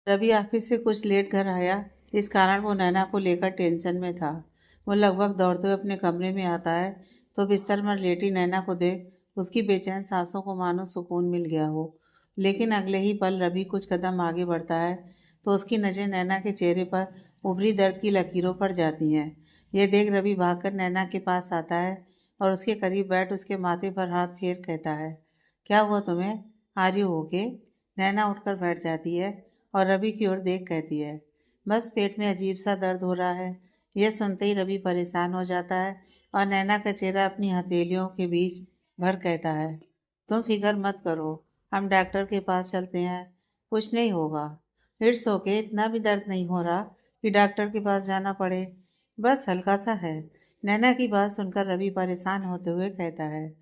Ravi office से कुछ late घर आया। इस कारण वो नैना को लेकर टेंशन में था। वो लगभग दौड़ते हुए अपने कमरे में आता है तो बिस्तर पर लेटी नैना को देख उसकी बेचैन सांसों को मानो सुकून मिल गया हो। लेकिन अगले ही पल रवि कुछ कदम आगे बढ़ता है तो उसकी नज़र नैना के चेहरे पर उभरी दर्द की लकीरों पर जाती हैं। यह देख रवि भागकर नैना के पास आता है और उसके करीब बैठ उसके माथे पर हाथ फेर कहता है, क्या हुआ तुम्हें? Are you okay? नैना उठकर बैठ जाती है और रवि की ओर देख कहती है, बस पेट में अजीब सा दर्द हो रहा है। यह सुनते ही रवि परेशान हो जाता है और नैना का चेहरा अपनी हथेलियों के बीच भर कहता है, तुम फिक्र मत करो, हम डॉक्टर के पास चलते हैं, कुछ नहीं होगा। इट्स ओके, इतना भी दर्द नहीं हो रहा कि डॉक्टर के पास जाना पड़े, बस हल्का सा है। नैना की बात सुनकर रवि परेशान होते हुए कहता है,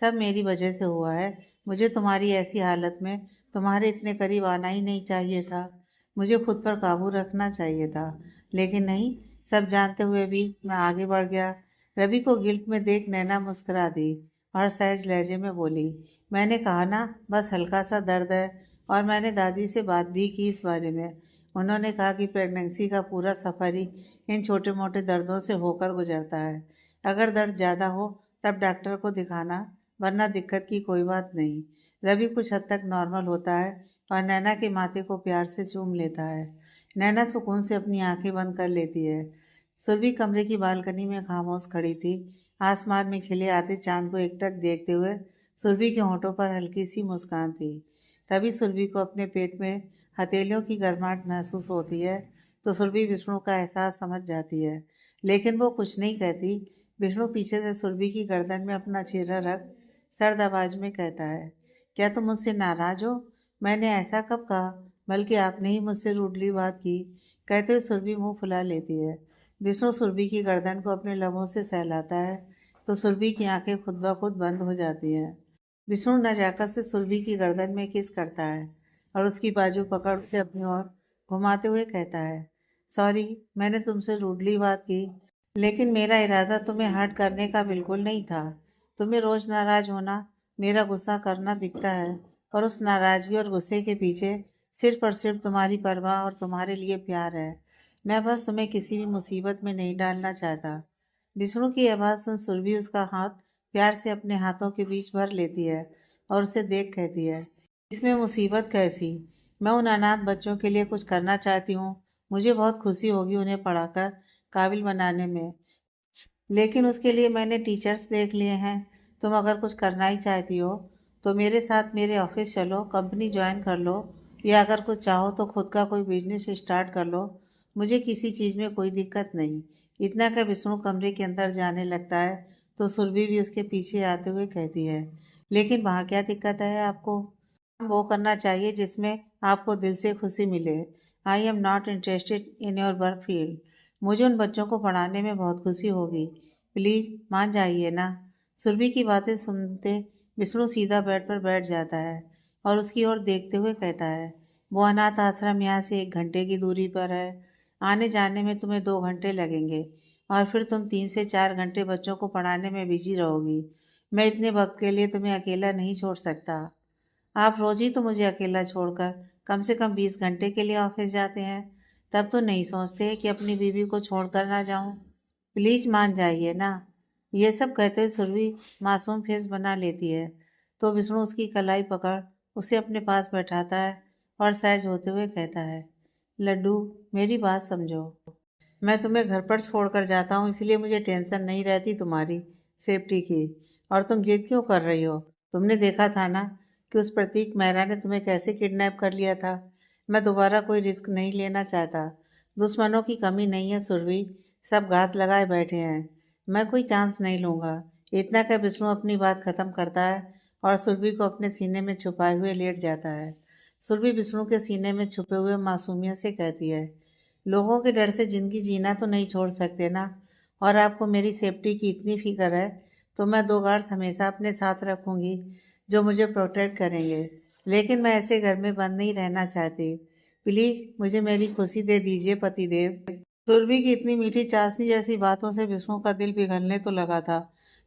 सब मेरी वजह से हुआ है। मुझे तुम्हारी ऐसी हालत में तुम्हारे इतने करीब आना ही नहीं चाहिए था। मुझे खुद पर काबू रखना चाहिए था, लेकिन नहीं। सब जानते हुए भी मैं आगे बढ़ गया। रवि को गिल्ट में देख नैना मुस्कुरा दी और सहज लहजे में बोली, मैंने कहा ना, बस हल्का सा दर्द है। और मैंने दादी से बात भी की इस बारे में। उन्होंने कहा कि प्रेगनेंसी का पूरा सफ़र ही इन छोटे मोटे दर्दों से होकर गुजरता है। अगर दर्द ज़्यादा हो तब डॉक्टर को दिखाना, वरना दिक्कत की कोई बात नहीं। रवि कुछ हद तक नॉर्मल होता है और नैना के माथे को प्यार से चूम लेता है। नैना सुकून से अपनी आंखें बंद कर लेती है। सुरभि कमरे की बालकनी में खामोश खड़ी थी। आसमान में खिले आते चांद को एकटक देखते हुए सुरभि के होंठों पर हल्की सी मुस्कान थी। तभी सुरभि को अपने पेट में हथेलियों की गर्माहट महसूस होती है तो सुरभि विष्णु का एहसास समझ जाती है, लेकिन वो कुछ नहीं कहती। विष्णु पीछे से सुरभि की गर्दन में अपना चेहरा रख सर्द आवाज में कहता है, क्या तुम मुझसे नाराज हो? मैंने ऐसा कब कहा? बल्कि आपने ही मुझसे रूडली बात की। कहते हुए सुरभि मुंह फुला लेती है। विष्णु सुरभि की गर्दन को अपने लबों से सहलाता है तो सुरभि की आंखें खुद ब खुद बंद हो जाती हैं। विष्णु नजाकत से सुरभि की गर्दन में किस करता है और उसकी बाजू पकड़ उसे अपनी ओर घुमाते हुए कहता है, सॉरी, मैंने तुमसे रूडली बात की, लेकिन मेरा इरादा तुम्हें हर्ट करने का बिल्कुल नहीं था। तुम्हें रोज नाराज होना, मेरा गुस्सा करना दिखता है, और उस नाराजगी और गुस्से के पीछे सिर्फ और सिर्फ तुम्हारी परवाह और तुम्हारे लिए प्यार है। मैं बस तुम्हें किसी भी मुसीबत में नहीं डालना चाहता। विष्णु की आवाज़ सुन सुरभि उसका हाथ प्यार से अपने हाथों के बीच भर लेती है और उसे देख कहती है, इसमें मुसीबत कैसी? मैं उन अनाथ बच्चों के लिए कुछ करना चाहती हूँ। मुझे बहुत खुशी होगी उन्हें पढ़ाकर काबिल बनाने में, लेकिन उसके लिए मैंने टीचर्स देख लिए हैं। तुम अगर कुछ करना ही चाहती हो तो मेरे साथ मेरे ऑफिस चलो, कंपनी ज्वाइन कर लो, या अगर कुछ चाहो तो खुद का कोई बिजनेस स्टार्ट कर लो। मुझे किसी चीज़ में कोई दिक्कत नहीं। इतना का विष्णु कमरे के अंदर जाने लगता है तो सुरभि भी उसके पीछे आते हुए कहती है, लेकिन वहाँ क्या दिक्कत है आपको? वो करना चाहिए जिसमें आपको दिल से खुशी मिले। I am not interested in your work field. मुझे उन बच्चों को पढ़ाने में बहुत खुशी होगी। प्लीज़ मान जाइए ना। सुरभि की बातें सुनते विष्णु सीधा बेड पर बैठ जाता है और उसकी ओर देखते हुए कहता है, वो अनाथ आश्रम यहाँ से 1 घंटे की दूरी पर है। आने जाने में तुम्हें 2 घंटे लगेंगे और फिर तुम 3 से 4 घंटे बच्चों को पढ़ाने में बिजी रहोगी। मैं इतने वक्त के लिए तुम्हें अकेला नहीं छोड़ सकता। आप रोज ही तो मुझे अकेला छोड़कर कम से कम 20 घंटे के लिए ऑफिस जाते हैं। तब तो नहीं सोचते कि अपनी बीवी को छोड़कर ना जाऊं। प्लीज मान जाइए ना। ये सब कहते हुए सुरभि मासूम फेस बना लेती है तो विष्णु उसकी कलाई पकड़ उसे अपने पास बैठाता है और सहज होते हुए कहता है, लड्डू, मेरी बात समझो। मैं तुम्हें घर पर छोड़कर जाता हूँ, इसलिए मुझे टेंशन नहीं रहती तुम्हारी सेफ्टी की। और तुम जिद क्यों कर रही हो? तुमने देखा था ना कि उस प्रतीक मेहरा ने तुम्हें कैसे किडनैप कर लिया था। मैं दोबारा कोई रिस्क नहीं लेना चाहता। दुश्मनों की कमी नहीं है सुरभि, सब घात लगाए बैठे हैं। मैं कोई चांस नहीं लूँगा। इतना क्या विष्णु अपनी बात खत्म करता है और सुरभि को अपने सीने में छुपाए हुए लेट जाता है। सुरभि विष्णु के सीने में छुपे हुए मासूमियत से कहती है, लोगों के डर से ज़िंदगी जीना तो नहीं छोड़ सकते ना। और आपको मेरी सेफ्टी की इतनी फिक्र है तो मैं 2 गार्ड्स हमेशा अपने साथ रखूँगी जो मुझे प्रोटेक्ट करेंगे। लेकिन मैं ऐसे घर में बंद नहीं रहना चाहती। प्लीज़ मुझे मेरी खुशी दे दीजिए पतिदेव। सुरभि की इतनी मीठी चाशनी जैसी बातों से विष्णु का दिल पिघलने तो लगा था,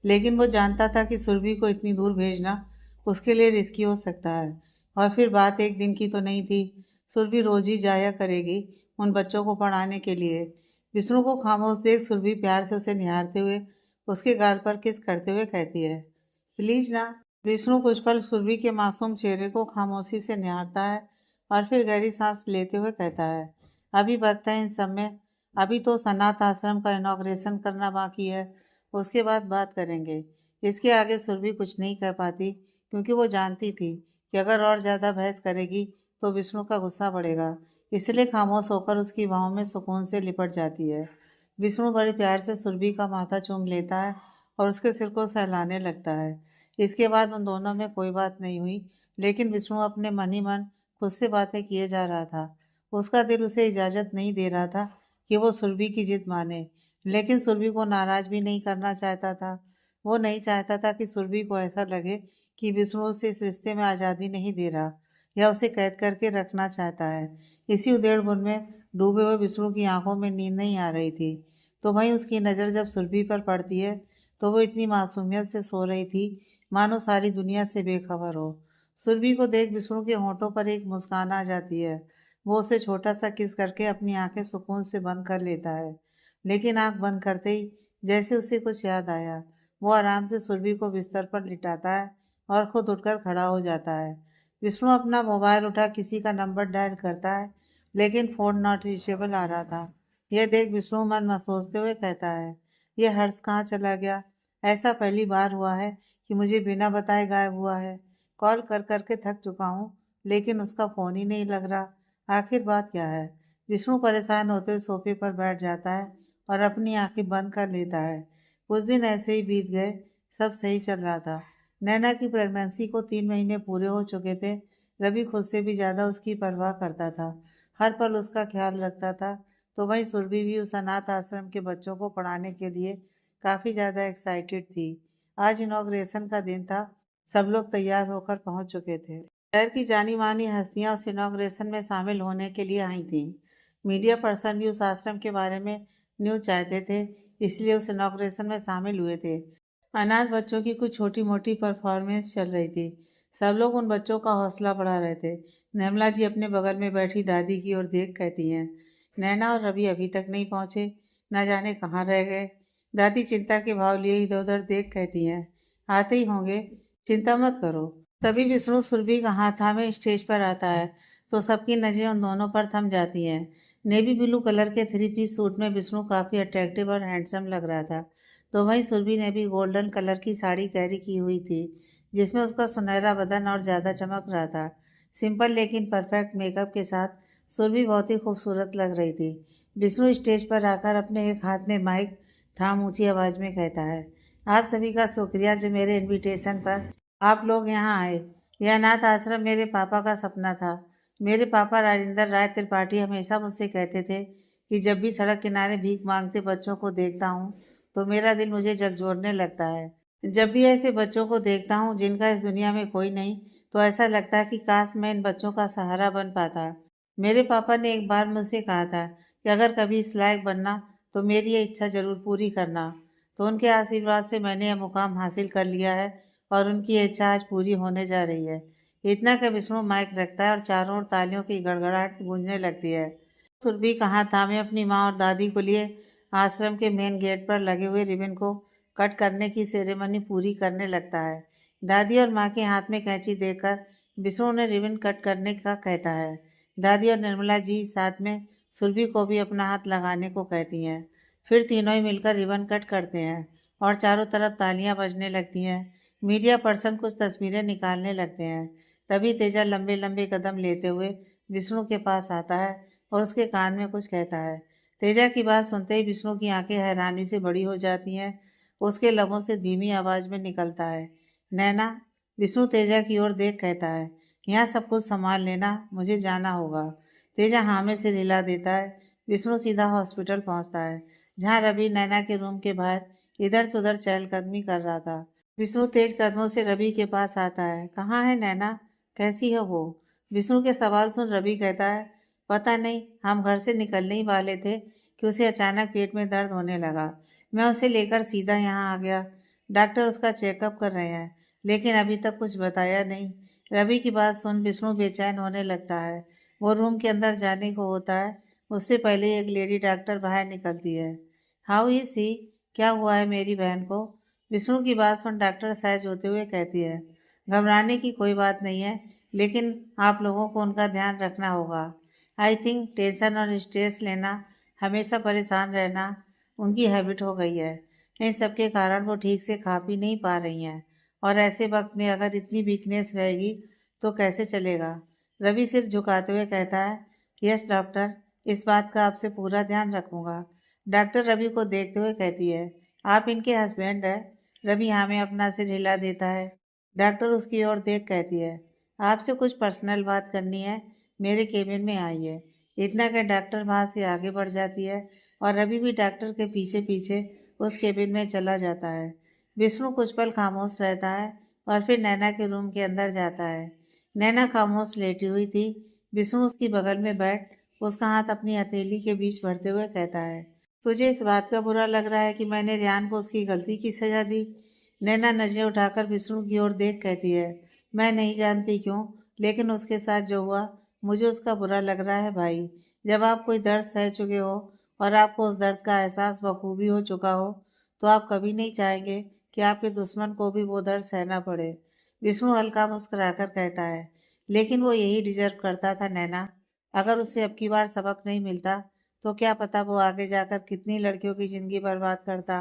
लेकिन वो जानता था कि सुरभि को इतनी दूर भेजना उसके लिए रिस्की हो सकता है। और फिर बात एक दिन की तो नहीं थी। सुरभि रोज ही जाया करेगी उन बच्चों को पढ़ाने के लिए। विष्णु को खामोश देख सुरभि प्यार से उसे निहारते हुए उसके गाल पर किस करते हुए कहती है, प्लीज ना। विष्णु कुछ पल सुरभि के मासूम चेहरे को खामोशी से निहारता है और फिर गहरी सांस लेते हुए कहता है, अभी वक्त है इन सब में। अभी तो सनात आश्रम का इनॉग्रेशन करना बाकी है, उसके बाद बात करेंगे। इसके आगे सुरभि कुछ नहीं कह पाती क्योंकि वो जानती थी कि अगर और ज़्यादा बहस करेगी तो विष्णु का गुस्सा बढ़ेगा, इसलिए खामोश होकर उसकी बाहों में सुकून से लिपट जाती है। विष्णु बड़े प्यार से सुरभि का माथा चूम लेता है और उसके सिर को सहलाने लगता है। इसके बाद उन दोनों में कोई बात नहीं हुई, लेकिन विष्णु अपने मन ही मन खुद से बातें किए जा रहा था। उसका दिल उसे इजाज़त नहीं दे रहा था कि वो सुरभि की जिद माने, लेकिन सुरभि को नाराज़ भी नहीं करना चाहता था। वो नहीं चाहता था कि सुरभि को ऐसा लगे कि विष्णु उसे इस रिश्ते में आज़ादी नहीं दे रहा या उसे कैद करके रखना चाहता है। इसी उधेड़-बुन में डूबे हुए विष्णु की आंखों में नींद नहीं आ रही थी। तो वहीं उसकी नज़र जब सुरभि पर पड़ती है तो वो इतनी मासूमियत से सो रही थी मानो सारी दुनिया से बेखबर हो। सुरभि को देख विष्णु के होठों पर एक मुस्कान आ जाती है। वो उसे छोटा सा किस करके अपनी आंखें सुकून से बंद कर लेता है, लेकिन आंख बंद करते ही जैसे उसे कुछ याद आया, वो आराम से सुरभि को बिस्तर पर लिटाता है और खुद उठकर खड़ा हो जाता है। विष्णु अपना मोबाइल उठा किसी का नंबर डायल करता है, लेकिन फ़ोन नॉट रीचेबल आ रहा था। यह देख विष्णु मन में सोचते हुए कहता है, यह हर्ष कहाँ चला गया? ऐसा पहली बार हुआ है कि मुझे बिना बताए गायब हुआ है। कॉल कर कर के थक चुका हूँ, लेकिन उसका फ़ोन ही नहीं लग रहा। आखिर बात क्या है? विष्णु परेशान होते हुए सोफे पर बैठ जाता है और अपनी आंखें बंद कर लेता है। कुछ दिन ऐसे ही बीत गए, सब सही चल रहा था। नैना की प्रेगनेंसी को 3 महीने पूरे हो चुके थे। रवि खुद से भी ज़्यादा उसकी परवाह करता था, हर पल उसका ख्याल रखता था। तो वहीं सुरभि भी उस अनाथ आश्रम के बच्चों को पढ़ाने के लिए काफ़ी ज़्यादा एक्साइटेड थी। आज इनॉग्रेशन का दिन था, सब लोग तैयार होकर पहुंच चुके थे। शहर की जानी मानी हस्तियां उस इनॉग्रेशन में शामिल होने के लिए आई थीं। मीडिया पर्सन भी उस आश्रम के बारे में न्यूज़ चाहते थे, इसलिए उस इनॉग्रेशन में शामिल हुए थे। अनाथ बच्चों की कुछ छोटी मोटी परफॉर्मेंस चल रही थी। सब लोग उन बच्चों का हौसला बढ़ा रहे थे। निर्मला जी अपने बगल में बैठी दादी की ओर देख कहती हैं, नैना और रवि अभी तक नहीं पहुंचे, न जाने कहाँ रह गए। दादी चिंता के भाव लिए इधर उधर देख कहती हैं, आते ही होंगे, चिंता मत करो। तभी विष्णु सुरभि का हाथ थामे स्टेज पर आता है तो सबकी नजरें उन दोनों पर थम जाती हैं। नेवी ब्लू कलर के 3 पीस सूट में विष्णु काफ़ी अट्रैक्टिव और हैंडसम लग रहा था। तो वहीं सुरभि ने भी गोल्डन कलर की साड़ी कैरी की हुई थी, जिसमें उसका सुनहरा बदन और ज़्यादा चमक रहा था। सिंपल लेकिन परफेक्ट मेकअप के साथ सुरभि बहुत ही खूबसूरत लग रही थी। विष्णु स्टेज पर आकर अपने एक हाथ में माइक थाम ऊंची आवाज़ में कहता है, आप सभी का शुक्रिया जो मेरे इनविटेशन पर आप लोग यहाँ आए। यह अनाथ आश्रम मेरे पापा का सपना था। मेरे पापा राजेंद्र राय त्रिपाठी हमेशा मुझसे कहते थे कि जब भी सड़क किनारे भीख मांगते बच्चों को देखता हूँ तो मेरा दिल मुझे झकझोरने लगता है। जब भी ऐसे बच्चों को देखता हूँ जिनका इस दुनिया में कोई नहीं, तो ऐसा लगता है कि काश मैं इन बच्चों का सहारा बन पाता। मेरे पापा ने एक बार मुझसे कहा था कि अगर कभी इस लायक बनना तो मेरी ये इच्छा ज़रूर पूरी करना। तो उनके आशीर्वाद से मैंने यह मुकाम हासिल कर लिया है और उनकी ये इच्छा आज पूरी होने जा रही है। इतना कि विष्णु माइक रखता है और चारों ओर तालियों की गड़गड़ाहट गूंजने लगती है। सुरभि का हाथ थामे अपनी माँ और दादी को लिए आश्रम के मेन गेट पर लगे हुए रिबन को कट करने की सेरेमनी पूरी करने लगता है। दादी और माँ के हाथ में कैंची देकर विष्णु ने रिबन कट करने का कहता है। दादी और निर्मला जी साथ में सुरभि को भी अपना हाथ लगाने को कहती हैं। फिर तीनों ही मिलकर रिबन कट करते हैं और चारों तरफ तालियां बजने लगती हैं। मीडिया पर्सन कुछ तस्वीरें निकालने लगते हैं। तभी तेजा लंबे लंबे कदम लेते हुए विष्णु के पास आता है और उसके कान में कुछ कहता है। तेजा की बात सुनते ही विष्णु की आंखें हैरानी से बड़ी हो जाती हैं। उसके लबों से धीमी आवाज में निकलता है, नैना। विष्णु तेजा की ओर देख कहता है, यहाँ सब कुछ संभाल लेना, मुझे जाना होगा। तेजा हाँ में से हिला देता है। विष्णु सीधा हॉस्पिटल पहुंचता है, जहाँ रवि नैना के रूम के बाहर इधर से उधर चहलकदमी कर रहा था। विष्णु तेज कदमों से रवि के पास आता है। कहाँ है नैना, कैसी है वो? विष्णु के सवाल सुन रवि कहता है, पता नहीं, हम घर से निकलने ही वाले थे कि उसे अचानक पेट में दर्द होने लगा। मैं उसे लेकर सीधा यहाँ आ गया। डॉक्टर उसका चेकअप कर रहे हैं, लेकिन अभी तक कुछ बताया नहीं। रवि की बात सुन विष्णु बेचैन होने लगता है। वो रूम के अंदर जाने को होता है, उससे पहले एक लेडी डॉक्टर बाहर निकलती है। How is he? क्या हुआ है मेरी बहन को? विष्णु की बात सुन डॉक्टर सहज होते हुए कहती है, घबराने की कोई बात नहीं है, लेकिन आप लोगों को उनका ध्यान रखना होगा। आई थिंक टेंशन और स्ट्रेस लेना, हमेशा परेशान रहना उनकी हैबिट हो गई है। इन सब के कारण वो ठीक से खा पी नहीं पा रही हैं, और ऐसे वक्त में अगर इतनी वीकनेस रहेगी तो कैसे चलेगा। रवि सिर झुकाते हुए कहता है, यस डॉक्टर, इस बात का आपसे पूरा ध्यान रखूंगा। डॉक्टर रवि को देखते हुए कहती है, आप इनके हस्बैंड हैं? रवि हाँ में अपना सिर हिला देता है। डॉक्टर उसकी ओर देख कहती है, आपसे कुछ पर्सनल बात करनी है, मेरे केबिन में आइए। इतना कह डॉक्टर वहाँ से आगे बढ़ जाती है और रवि भी डॉक्टर के पीछे पीछे उस केबिन में चला जाता है। विष्णु कुछ पल खामोश रहता है और फिर नैना के रूम के अंदर जाता है। नैना खामोश लेटी हुई थी। विष्णु उसकी बगल में बैठ उसका हाथ अपनी हथेली के बीच भरते हुए कहता है, तुझे इस बात का बुरा लग रहा है कि मैंने रियान को उसकी गलती की सजा दी? नैना नजरें उठाकर विष्णु की ओर देख कहती है, मैं नहीं जानती क्यों, लेकिन उसके साथ जो हुआ मुझे उसका बुरा लग रहा है भाई। जब आप कोई दर्द सह चुके हो और आपको उस दर्द का एहसास बखूबी हो चुका हो, तो आप कभी नहीं चाहेंगे कि आपके दुश्मन को भी वो दर्द सहना पड़े। विष्णु हल्का मुस्कुराकर कहता है, लेकिन वो यही डिजर्व करता था नैना। अगर उसे अब की बार सबक नहीं मिलता तो क्या पता वो आगे जाकर कितनी लड़कियों की जिंदगी बर्बाद करता।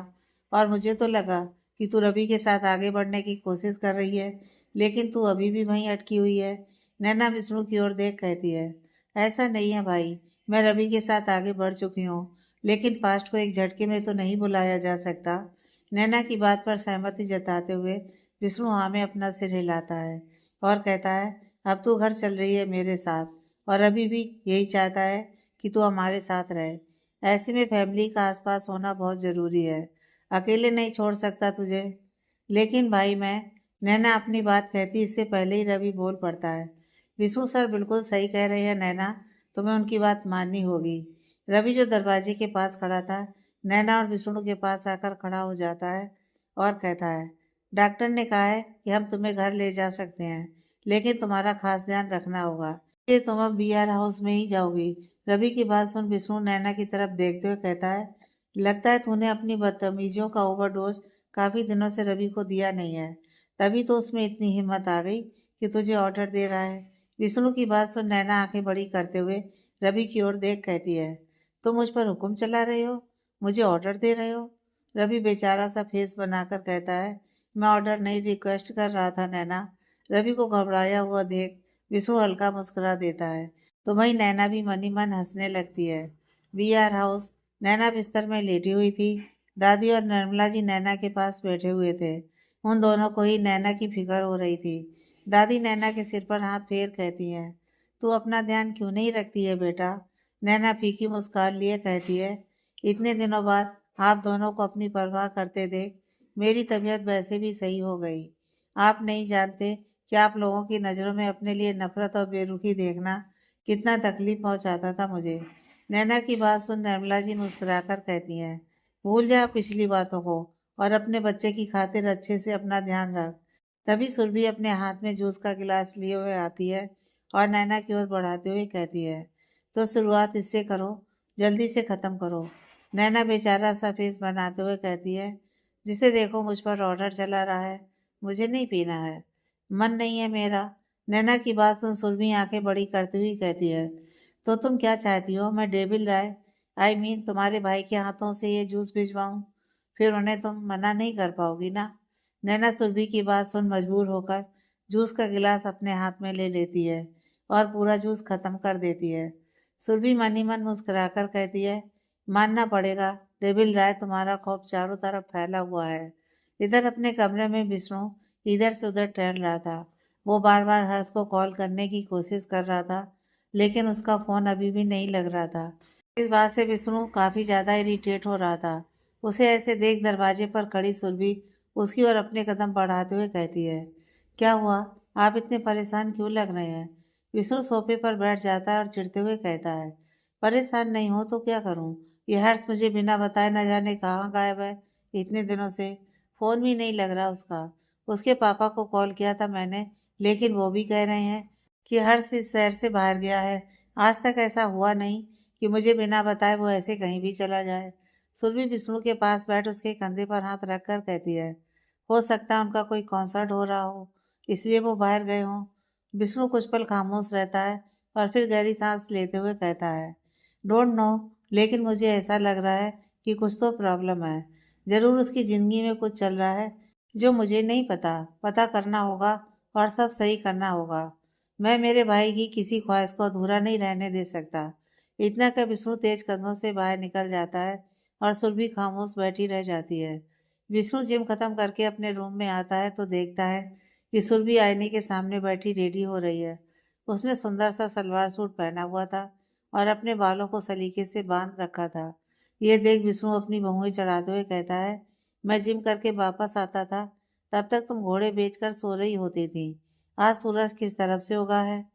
और मुझे तो लगा कि तू रवि के साथ आगे बढ़ने की कोशिश कर रही है, लेकिन तू अभी भी वहीं अटकी हुई है। नैना विष्णु की ओर देख कहती है, ऐसा नहीं है भाई, मैं रवि के साथ आगे बढ़ चुकी हूँ, लेकिन पास्ट को एक झटके में तो नहीं बुलाया जा सकता। नैना की बात पर सहमति जताते हुए विष्णु हाँ में अपना सिर हिलाता है और कहता है, अब तू घर चल रही है मेरे साथ, और अभी भी यही चाहता है कि तू हमारे साथ रहे। ऐसे में फैमिली का आसपास होना बहुत ज़रूरी है, अकेले नहीं छोड़ सकता तुझे। लेकिन भाई मैं, नैना अपनी बात कहती इससे पहले ही रवि बोल पड़ता है, विष्णु सर बिल्कुल सही कह रहे हैं नैना, तुम्हें उनकी बात माननी होगी। रवि जो दरवाजे के पास खड़ा था, नैना और विष्णु के पास आकर खड़ा हो जाता है और कहता है, डॉक्टर ने कहा है कि हम तुम्हें घर ले जा सकते हैं, लेकिन तुम्हारा खास ध्यान रखना होगा, ये तुम अब बीआर हाउस में ही जाओगी। रवि की बात सुन विष्णु नैना की तरफ देखते हुए कहता है, लगता है तूने अपनी बदतमीजियों का ओवरडोज काफी दिनों से रवि को दिया नहीं है, तभी तो उसमें इतनी हिम्मत आ गई कि तुझे ऑर्डर दे रहा है। विष्णु की बात सुन नैना आंखें बड़ी करते हुए रवि की ओर देख कहती है, तुम मुझ पर हुक्म चला रहे हो, मुझे ऑर्डर दे रहे हो? रवि बेचारा सा फेस बनाकर कहता है, मैं ऑर्डर नहीं रिक्वेस्ट कर रहा था नैना। रवि को घबराया हुआ देख विष्णु हल्का मुस्कुरा देता है, तो वही नैना भी मनी मन हंसने लगती है। We are house. नैना बिस्तर में लेटी हुई थी। दादी और निर्मला जी नैना के पास बैठे हुए थे। उन दोनों को ही नैना की फिक्र हो रही थी। दादी नैना के सिर पर हाथ फेर कहती हैं, तू अपना ध्यान क्यों नहीं रखती है बेटा? नैना फीकी मुस्कान लिए कहती है, इतने दिनों बाद आप दोनों को अपनी परवाह करते देख मेरी तबीयत वैसे भी सही हो गई। आप नहीं जानते कि आप लोगों की नज़रों में अपने लिए नफरत और बेरुखी देखना कितना तकलीफ पहुंचाता था मुझे। नैना की बात सुन निर्मला जी मुस्कुराकर कहती हैं, भूल जा पिछली बातों को और अपने बच्चे की खातिर अच्छे से अपना ध्यान रख। तभी सुरभि अपने हाथ में जूस का गिलास लिए हुए आती है और नैना की ओर बढ़ाते हुए कहती है, तो शुरुआत इससे करो, जल्दी से ख़त्म करो। नैना बेचारा सा फेस बनाते हुए कहती है, जिसे देखो मुझ पर ऑर्डर चला रहा है, मुझे नहीं पीना है, मन नहीं है मेरा। नैना की बात सुन सुरभि आंखें बड़ी करती हुई कहती है, तो तुम क्या चाहती हो, मैं डेविल राय तुम्हारे भाई के हाथों से ये जूस भिजवाऊं? फिर उन्हें तुम मना नहीं कर पाओगी ना? नैना सुरभि की बात सुन मजबूर होकर जूस का गिलास अपने हाथ में ले लेती है और पूरा जूस खत्म कर देती है। सुरभि मन ही मन मुस्कुराकर कहती है, मानना पड़ेगा डेविल राय, तुम्हारा खौफ चारों तरफ फैला हुआ है। इधर अपने कमरे में विष्णु इधर से उधर टहल रहा था। वो बार बार हर्ष को कॉल करने की कोशिश कर रहा था, लेकिन उसका फोन अभी भी नहीं लग रहा था। इस बात से विष्णु काफी ज्यादा इरिटेट हो रहा था। उसे ऐसे देख दरवाजे पर खड़ी सुरभि उसकी ओर अपने कदम बढ़ाते हुए कहती है, क्या हुआ, आप इतने परेशान क्यों लग रहे हैं? विष्णु सोफे पर बैठ जाता है और चिढ़ते हुए कहता है, परेशान नहीं हो तो क्या करूं? ये हर्ष मुझे बिना बताए न जाने कहाँ गायब है इतने दिनों से, फोन भी नहीं लग रहा उसका। उसके पापा को कॉल किया था मैंने, लेकिन वो भी कह रहे हैं कि हर्ष इस शहर से बाहर गया है, आज तक ऐसा हुआ नहीं कि मुझे बिना बताए वो ऐसे कहीं भी चला जाए। सुरभि विष्णु के पास बैठ उसके कंधे पर हाथ रखकर कहती है, हो सकता है उनका कोई कॉन्सर्ट हो रहा हो, इसलिए वो बाहर गए हों। विष्णु कुछ पल खामोश रहता है और फिर गहरी सांस लेते हुए कहता है, डोंट नो, लेकिन मुझे ऐसा लग रहा है कि कुछ तो प्रॉब्लम है। ज़रूर उसकी ज़िंदगी में कुछ चल रहा है जो मुझे नहीं पता। पता करना होगा और सब सही करना होगा। मैं मेरे भाई की किसी ख्वाहिश को अधूरा नहीं रहने दे सकता। इतना कर विष्णु तेज कदमों से बाहर निकल जाता है और सुरभि खामोश बैठी रह जाती है। विष्णु जिम खत्म करके अपने रूम में आता है तो देखता है कि सुरभि आईने के सामने बैठी रेडी हो रही है। उसने सुंदर सा सलवार सूट पहना हुआ था और अपने बालों को सलीके से बांध रखा था। यह देख विष्णु अपनी भौहें चढ़ाते हुए कहता है, मैं जिम करके वापस आता था, तब तक तुम घोड़े बेचकर सो रही होती थी। आज सूरज किस तरफ से उगा है?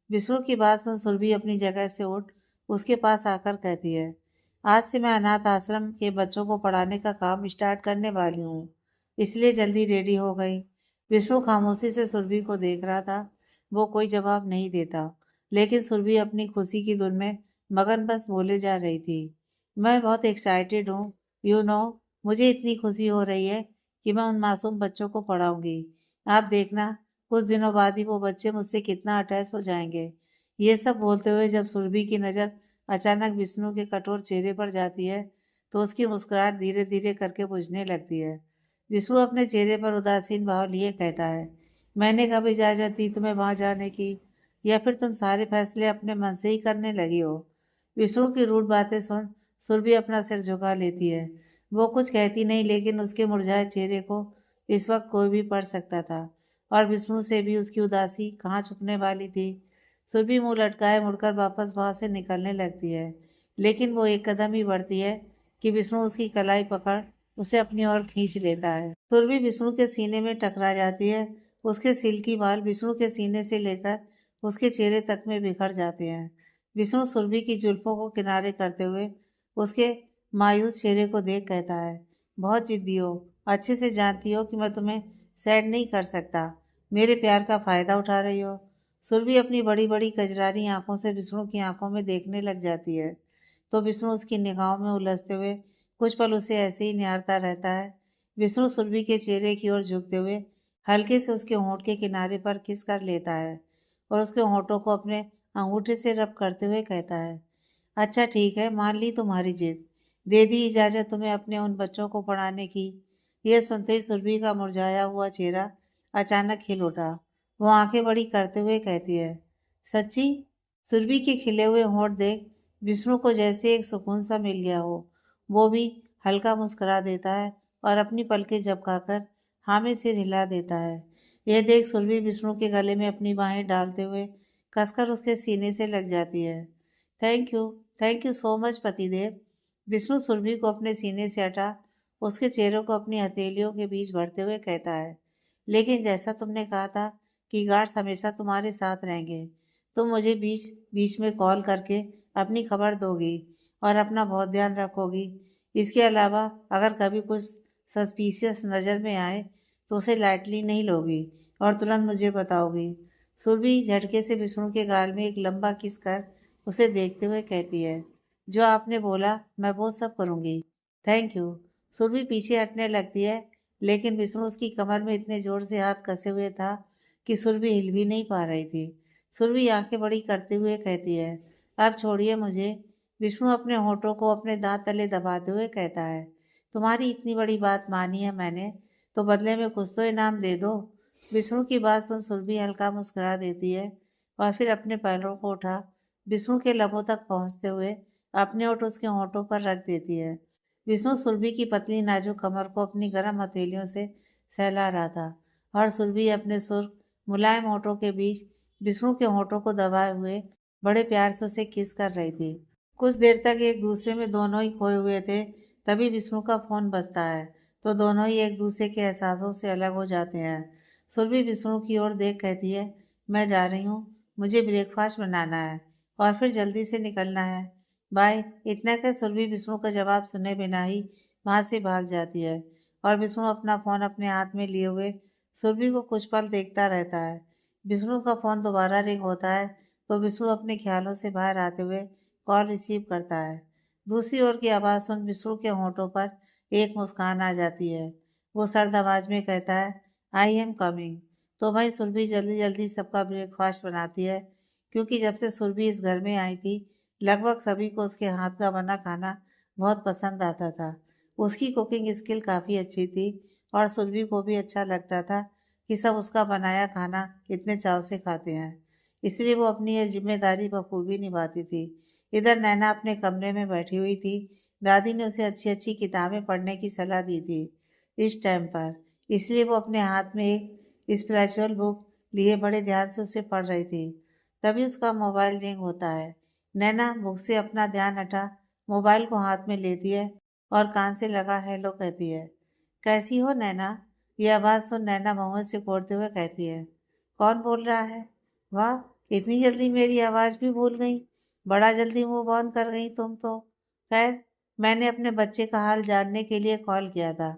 विष्णु की बात सुन सुरभि अपनी जगह से उठ उसके पास आकर कहती है, आज से मैं अनाथ आश्रम के बच्चों को पढ़ाने का काम स्टार्ट करने वाली हूँ, इसलिए जल्दी रेडी हो गई। विष्णु खामोशी से सुरभि को देख रहा था। वो कोई जवाब नहीं देता, लेकिन सुरभि अपनी खुशी की धुन में मगन बस बोले जा रही थी, मैं बहुत एक्साइटेड हूँ, मुझे इतनी खुशी हो रही है कि मैं उन मासूम बच्चों को पढ़ाऊंगी। आप देखना, कुछ दिनों बाद ही वो बच्चे मुझसे कितना अटैच हो जाएंगे। ये सब बोलते हुए जब सुरभि की नज़र अचानक विष्णु के कठोर चेहरे पर जाती है तो उसकी मुस्कुराहट धीरे धीरे करके बुझने लगती है। विष्णु अपने चेहरे पर उदासीन भाव लिए कहता है, मैंने कब इजाज़त दी तुम्हें वहां जाने की, या फिर तुम सारे फैसले अपने मन से ही करने लगी हो? विष्णु की रूढ़ बातें सुन सुरभि अपना सिर झुका लेती है। वो कुछ कहती नहीं, लेकिन उसके मुरझाए चेहरे को इस वक्त कोई भी पढ़ सकता था और विष्णु से भी उसकी उदासी कहाँ छुपने वाली थी। सुरभि मुंह लटकाए मुड़कर वापस वहां से निकलने लगती है, लेकिन वो एक कदम ही बढ़ती है कि विष्णु उसकी कलाई पकड़ उसे अपनी ओर खींच लेता है। सुरभि विष्णु के सीने में टकरा जाती है। उसके सिल्की बाल विष्णु के सीने से लेकर उसके चेहरे तक में बिखर जाते हैं। विष्णु सुरभि की जुल्फों को किनारे करते हुए उसके मायूस चेहरे को देख कहता है, बहुत जिद्दी हो, अच्छे से जानती हो कि मैं तुम्हें सैड नहीं कर सकता, मेरे प्यार का फायदा उठा रही हो। सुरभि अपनी बड़ी बड़ी कजरारी आंखों से विष्णु की आंखों में देखने लग जाती है, तो विष्णु उसकी निगाहों में उलझते हुए कुछ पल उसे ऐसे ही निहारता रहता है। विष्णु सुरभि के चेहरे की ओर झुकते हुए हल्के से उसके होंठ के किनारे पर किस कर लेता है और उसके होंठों को अपने अंगूठे से रब करते हुए कहता है, अच्छा ठीक है, मान ली तुम्हारी जिद, दे दी इजाजत तुम्हें अपने उन बच्चों को पढ़ाने की। यह सुनते ही सुरभि का मुरझाया हुआ चेहरा अचानक खिल उठा। वो आंखें बड़ी करते हुए कहती है, सच्ची? सुरभि के खिले हुए होंठ देख विष्णु को जैसे एक सुकून सा मिल गया हो। वो भी हल्का मुस्कुरा देता है और अपनी पलकें झपकाकर हाँ में सिर हिला देता है। यह देख सुरभि विष्णु के गले में अपनी बाहें डालते हुए कसकर उसके सीने से लग जाती है। Thank you, thank you so much पतिदेव। विष्णु सुरभि को अपने सीने से हटा उसके चेहरे को अपनी हथेलियों के बीच भरते हुए कहता है, लेकिन जैसा तुमने कहा था कि गार्ड्स हमेशा तुम्हारे साथ रहेंगे, तुम मुझे बीच बीच में कॉल करके अपनी खबर दोगी और अपना बहुत ध्यान रखोगी। इसके अलावा अगर कभी कुछ सस्पिशियस नज़र में आए तो उसे लाइटली नहीं लोगी और तुरंत मुझे बताओगी। सुरभि झटके से विष्णु के गाल में एक लंबा किस कर उसे देखते हुए कहती है, जो आपने बोला मैं वो सब करूँगी। Thank you. सुरभि पीछे हटने लगती है, लेकिन विष्णु उसकी कमर में इतने जोर से हाथ कसे हुए था कि सुरभि हिल भी नहीं पा रही थी। सुरभि आंखें बड़ी करते हुए कहती है, अब छोड़िए मुझे। विष्णु अपने होठों को अपने दांत तले दबाते हुए कहता है, तुम्हारी इतनी बड़ी बात मानी है मैंने, तो बदले में कुछ तो इनाम दे दो। विष्णु की बात सुन सुरभि हल्का मुस्कुरा देती है और फिर अपने पैरों को उठा विष्णु के लबों तक पहुंचते हुए अपने ओठ उसके होठों पर रख देती है। विष्णु सुरभि की पतली नाजुक कमर को अपनी गर्म हथेलियों से सहला रहा था और सुरभि अपने सुर्ख मुलायम होठों के बीच विष्णु के होठों को दबाए हुए बड़े प्यार से उसे किस कर रही थी। कुछ देर तक एक दूसरे में दोनों ही खोए हुए थे। तभी विष्णु का फोन बजता है तो दोनों ही एक दूसरे के एहसासों से अलग हो जाते हैं। सुरभि विष्णु की ओर देख कहती है, मैं जा रही हूँ, मुझे ब्रेकफास्ट बनाना है और फिर जल्दी से निकलना है, बाय। इतना कर सुरभि विष्णु का जवाब सुने बिना ही वहां से भाग जाती है और विष्णु अपना फोन अपने हाथ में लिए हुए सुरभि को कुछ पल देखता रहता है। विष्णु का फोन दोबारा रिंग होता है तो विष्णु अपने ख्यालों से बाहर आते हुए कॉल रिसीव करता है। दूसरी ओर की आवाज़ सुन विष्णु के होंठों पर एक मुस्कान आ जाती है। वो सर्द आवाज में कहता है, आई एम कमिंग। तो भाई सुरभि जल्दी जल्दी सबका ब्रेकफास्ट बनाती है, क्योंकि जब से सुरभि इस घर में आई थी लगभग सभी को उसके हाथ का बना खाना बहुत पसंद आता था। उसकी कुकिंग स्किल काफ़ी अच्छी थी और सुरभि को भी अच्छा लगता था कि सब उसका बनाया खाना इतने चाव से खाते हैं। इसलिए वो अपनी यह जिम्मेदारी बखूबी निभाती थी। इधर नैना अपने कमरे में बैठी हुई थी। दादी ने उसे अच्छी अच्छी किताबें पढ़ने की सलाह दी थी इस टाइम पर, इसलिए वो अपने हाथ में एक स्पिरिचुअल बुक लिए बड़े ध्यान से उसे पढ़ रही थी। तभी उसका मोबाइल रिंग होता है। नैना बुक से अपना ध्यान हटा मोबाइल को हाथ में लेती है और कान से लगा हेलो कहती है। कैसी हो नैना? ये आवाज़ सुन नैना मुंह से कोड़ते हुए कहती है, कौन बोल रहा है? वाह, इतनी जल्दी मेरी आवाज़ भी भूल गई। बड़ा जल्दी मूव ऑन कर गई तुम तो। खैर, मैंने अपने बच्चे का हाल जानने के लिए कॉल किया था।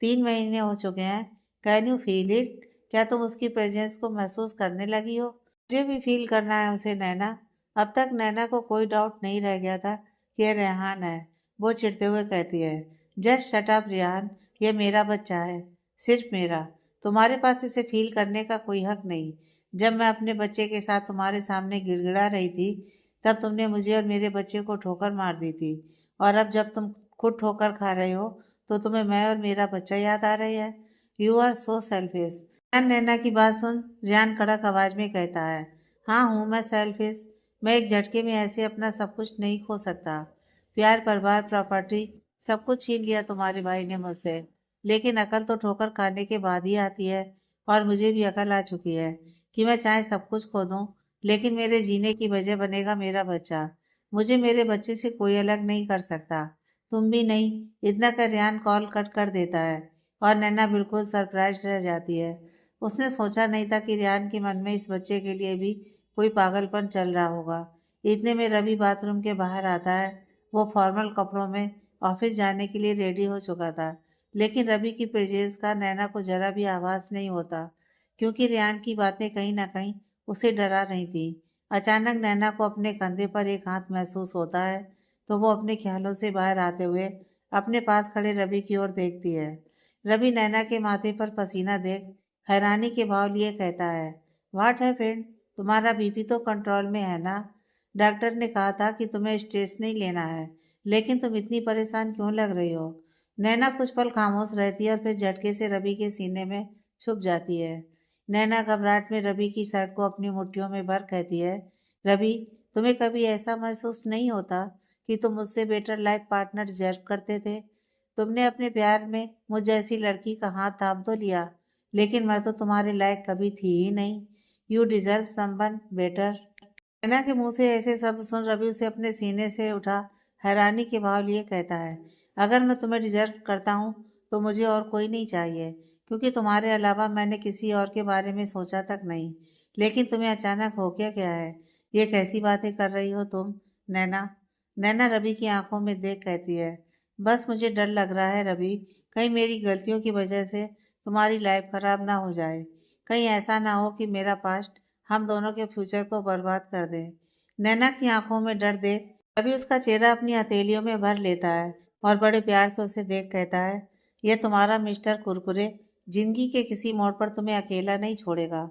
3 महीने हो चुके हैं। Can you feel it? क्या तुम उसकी प्रेजेंस को महसूस करने लगी हो? मुझे भी फील करना है उसे नैना। अब तक नैना को कोई डाउट नहीं रह गया था कि यह रेहान है। वो चिढ़ते हुए कहती है, जस्ट शट अप रेहान, ये मेरा बच्चा है, सिर्फ मेरा। तुम्हारे पास इसे फील करने का कोई हक नहीं। जब मैं अपने बच्चे के साथ तुम्हारे सामने गिड़गिड़ा रही थी तब तुमने मुझे और मेरे बच्चे को ठोकर मार दी थी, और अब जब तुम खुद ठोकर खा रहे हो तो तुम्हें मैं और मेरा बच्चा याद आ रही है। You are so selfish. Naina की बात सुन रियान कड़क आवाज में कहता है, हाँ हूँ मैं सेल्फिश। मैं एक झटके में ऐसे अपना सब कुछ नहीं खो सकता। प्यार, परिवार, प्रॉपर्टी, सब कुछ छीन लिया तुम्हारे भाई ने मुझसे। लेकिन अकल तो ठोकर खाने के बाद ही आती है, और मुझे भी अकल आ चुकी है कि मैं चाहे सब कुछ खो दूं, लेकिन मेरे जीने की वजह बनेगा मेरा बच्चा। मुझे मेरे बच्चे से कोई अलग नहीं कर सकता। तुम भी नहीं। इतना कर रियान कॉल कट कर देता है और नैना बिल्कुल सरप्राइज रह जाती है। उसने सोचा नहीं था कि रियान के मन में इस बच्चे के लिए भी कोई पागलपन चल रहा होगा। इतने में रवि बाथरूम के बाहर आता है। वो फॉर्मल कपड़ों में ऑफिस जाने के लिए रेडी हो चुका था, लेकिन रवि की प्रेजेंस का नैना को जरा भी आभास नहीं होता, क्योंकि रियान की बातें कहीं ना कहीं उसे डरा रही थी। अचानक नैना को अपने कंधे पर एक हाथ महसूस होता है, तो वो अपने ख्यालों से बाहर आते हुए अपने पास खड़े रवि की ओर देखती है। रवि नैना के माथे पर पसीना देख हैरानी के भाव लिए कहता है, व्हाट हैपेंड? तुम्हारा बीपी तो कंट्रोल में है ना? डॉक्टर ने कहा था कि तुम्हें स्ट्रेस नहीं लेना है, लेकिन तुम इतनी परेशान क्यों लग रही हो? नैना कुछ पल खामोश रहती है और फिर झटके से रवि के सीने में छुप जाती है। नैना घबराहट में रवि की शर्ट को अपनी मुट्ठियों में भर कहती है, रवि, तुम्हें कभी ऐसा महसूस नहीं होता कि तुम मुझसे बेटर लाइफ पार्टनर डिजर्व करते थे? तुमने अपने प्यार में मुझ जैसी लड़की का हाथ थाम तो लिया, लेकिन मैं तो तुम्हारे लायक कभी थी ही नहीं। You deserve someone better. Naina के मुंह से ऐसे शब्द सुन रवि उसे अपने सीने से उठा हैरानी के भाव लिए कहता है, अगर मैं तुम्हें डिजर्व करता हूँ तो मुझे और कोई नहीं चाहिए, क्योंकि तुम्हारे अलावा मैंने किसी और के बारे में सोचा तक नहीं। लेकिन तुम्हें अचानक हो क्या है? ये कैसी बातें कर रही हो तुम नैना? नैना रवि की आंखों में देख कहती है, बस मुझे डर लग रहा है रवि, कहीं मेरी गलतियों की वजह से तुम्हारी लाइफ खराब ना हो जाए। कहीं ऐसा ना हो कि मेरा पास्ट हम दोनों के फ्यूचर को बर्बाद कर दे। नैना की आंखों में डर देख रवि उसका चेहरा अपनी हथेलियों में भर लेता है और बड़े प्यार से उसे देख कहता है, यह तुम्हारा मिस्टर कुरकुरे जिंदगी के किसी मोड़ पर तुम्हें अकेला नहीं छोड़ेगा।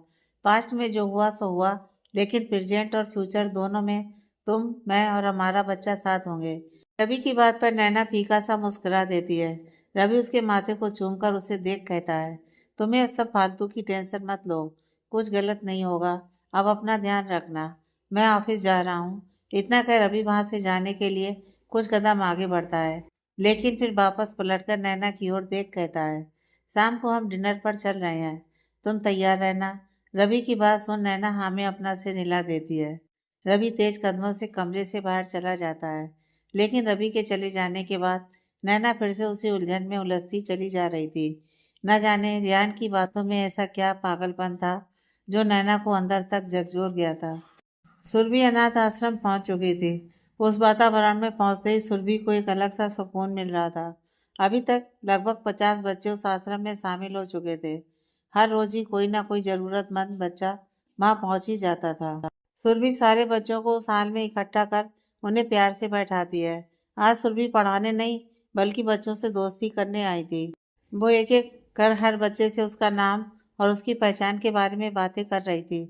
पास्ट में जो हुआ सो हुआ, लेकिन प्रेजेंट और फ्यूचर दोनों में तुम, मैं और हमारा बच्चा साथ होंगे। रवि की बात पर नैना फीका सा मुस्कुरा देती है। रवि उसके माथे को चूमकर उसे देख कहता है, तुम्हें सब फालतू की टेंशन मत लो, कुछ गलत नहीं होगा। अब अपना ध्यान रखना, मैं ऑफिस जा रहा हूँ। इतना कह रवि वहां से जाने के लिए कुछ कदम आगे बढ़ता है, लेकिन फिर वापस पलटकर नैना की ओर देख कहता है, शाम को हम डिनर पर चल रहे हैं, तुम तैयार रहना। रवि की बात सुन नैना हाँ में अपना सिर हिला देती है। रवि तेज कदमों से कमरे से बाहर चला जाता है, लेकिन रवि के चले जाने के बाद नैना फिर से उसी उलझन में उलझती चली जा रही थी। न जाने रियान की बातों में ऐसा क्या पागलपन था जो नैना को अंदर तक झकझोर गया था। सुरभि अनाथ आश्रम पहुंच चुकी थी। उस वातावरण में पहुंचते ही सुरभि को एक अलग सा सुकून मिल रहा था। अभी तक लगभग 50 बच्चे उस आश्रम में शामिल हो चुके थे। हर रोज ही कोई ना कोई जरूरतमंद बच्चा वहां पहुंच ही जाता था। सुरभि सारे बच्चों को उस हाल में इकट्ठा कर उन्हें प्यार से बैठाती है। आज सुरभि पढ़ाने नहीं बल्कि बच्चों से दोस्ती करने आई थी। वो एक एक कर हर बच्चे से उसका नाम और उसकी पहचान के बारे में बातें कर रही थी।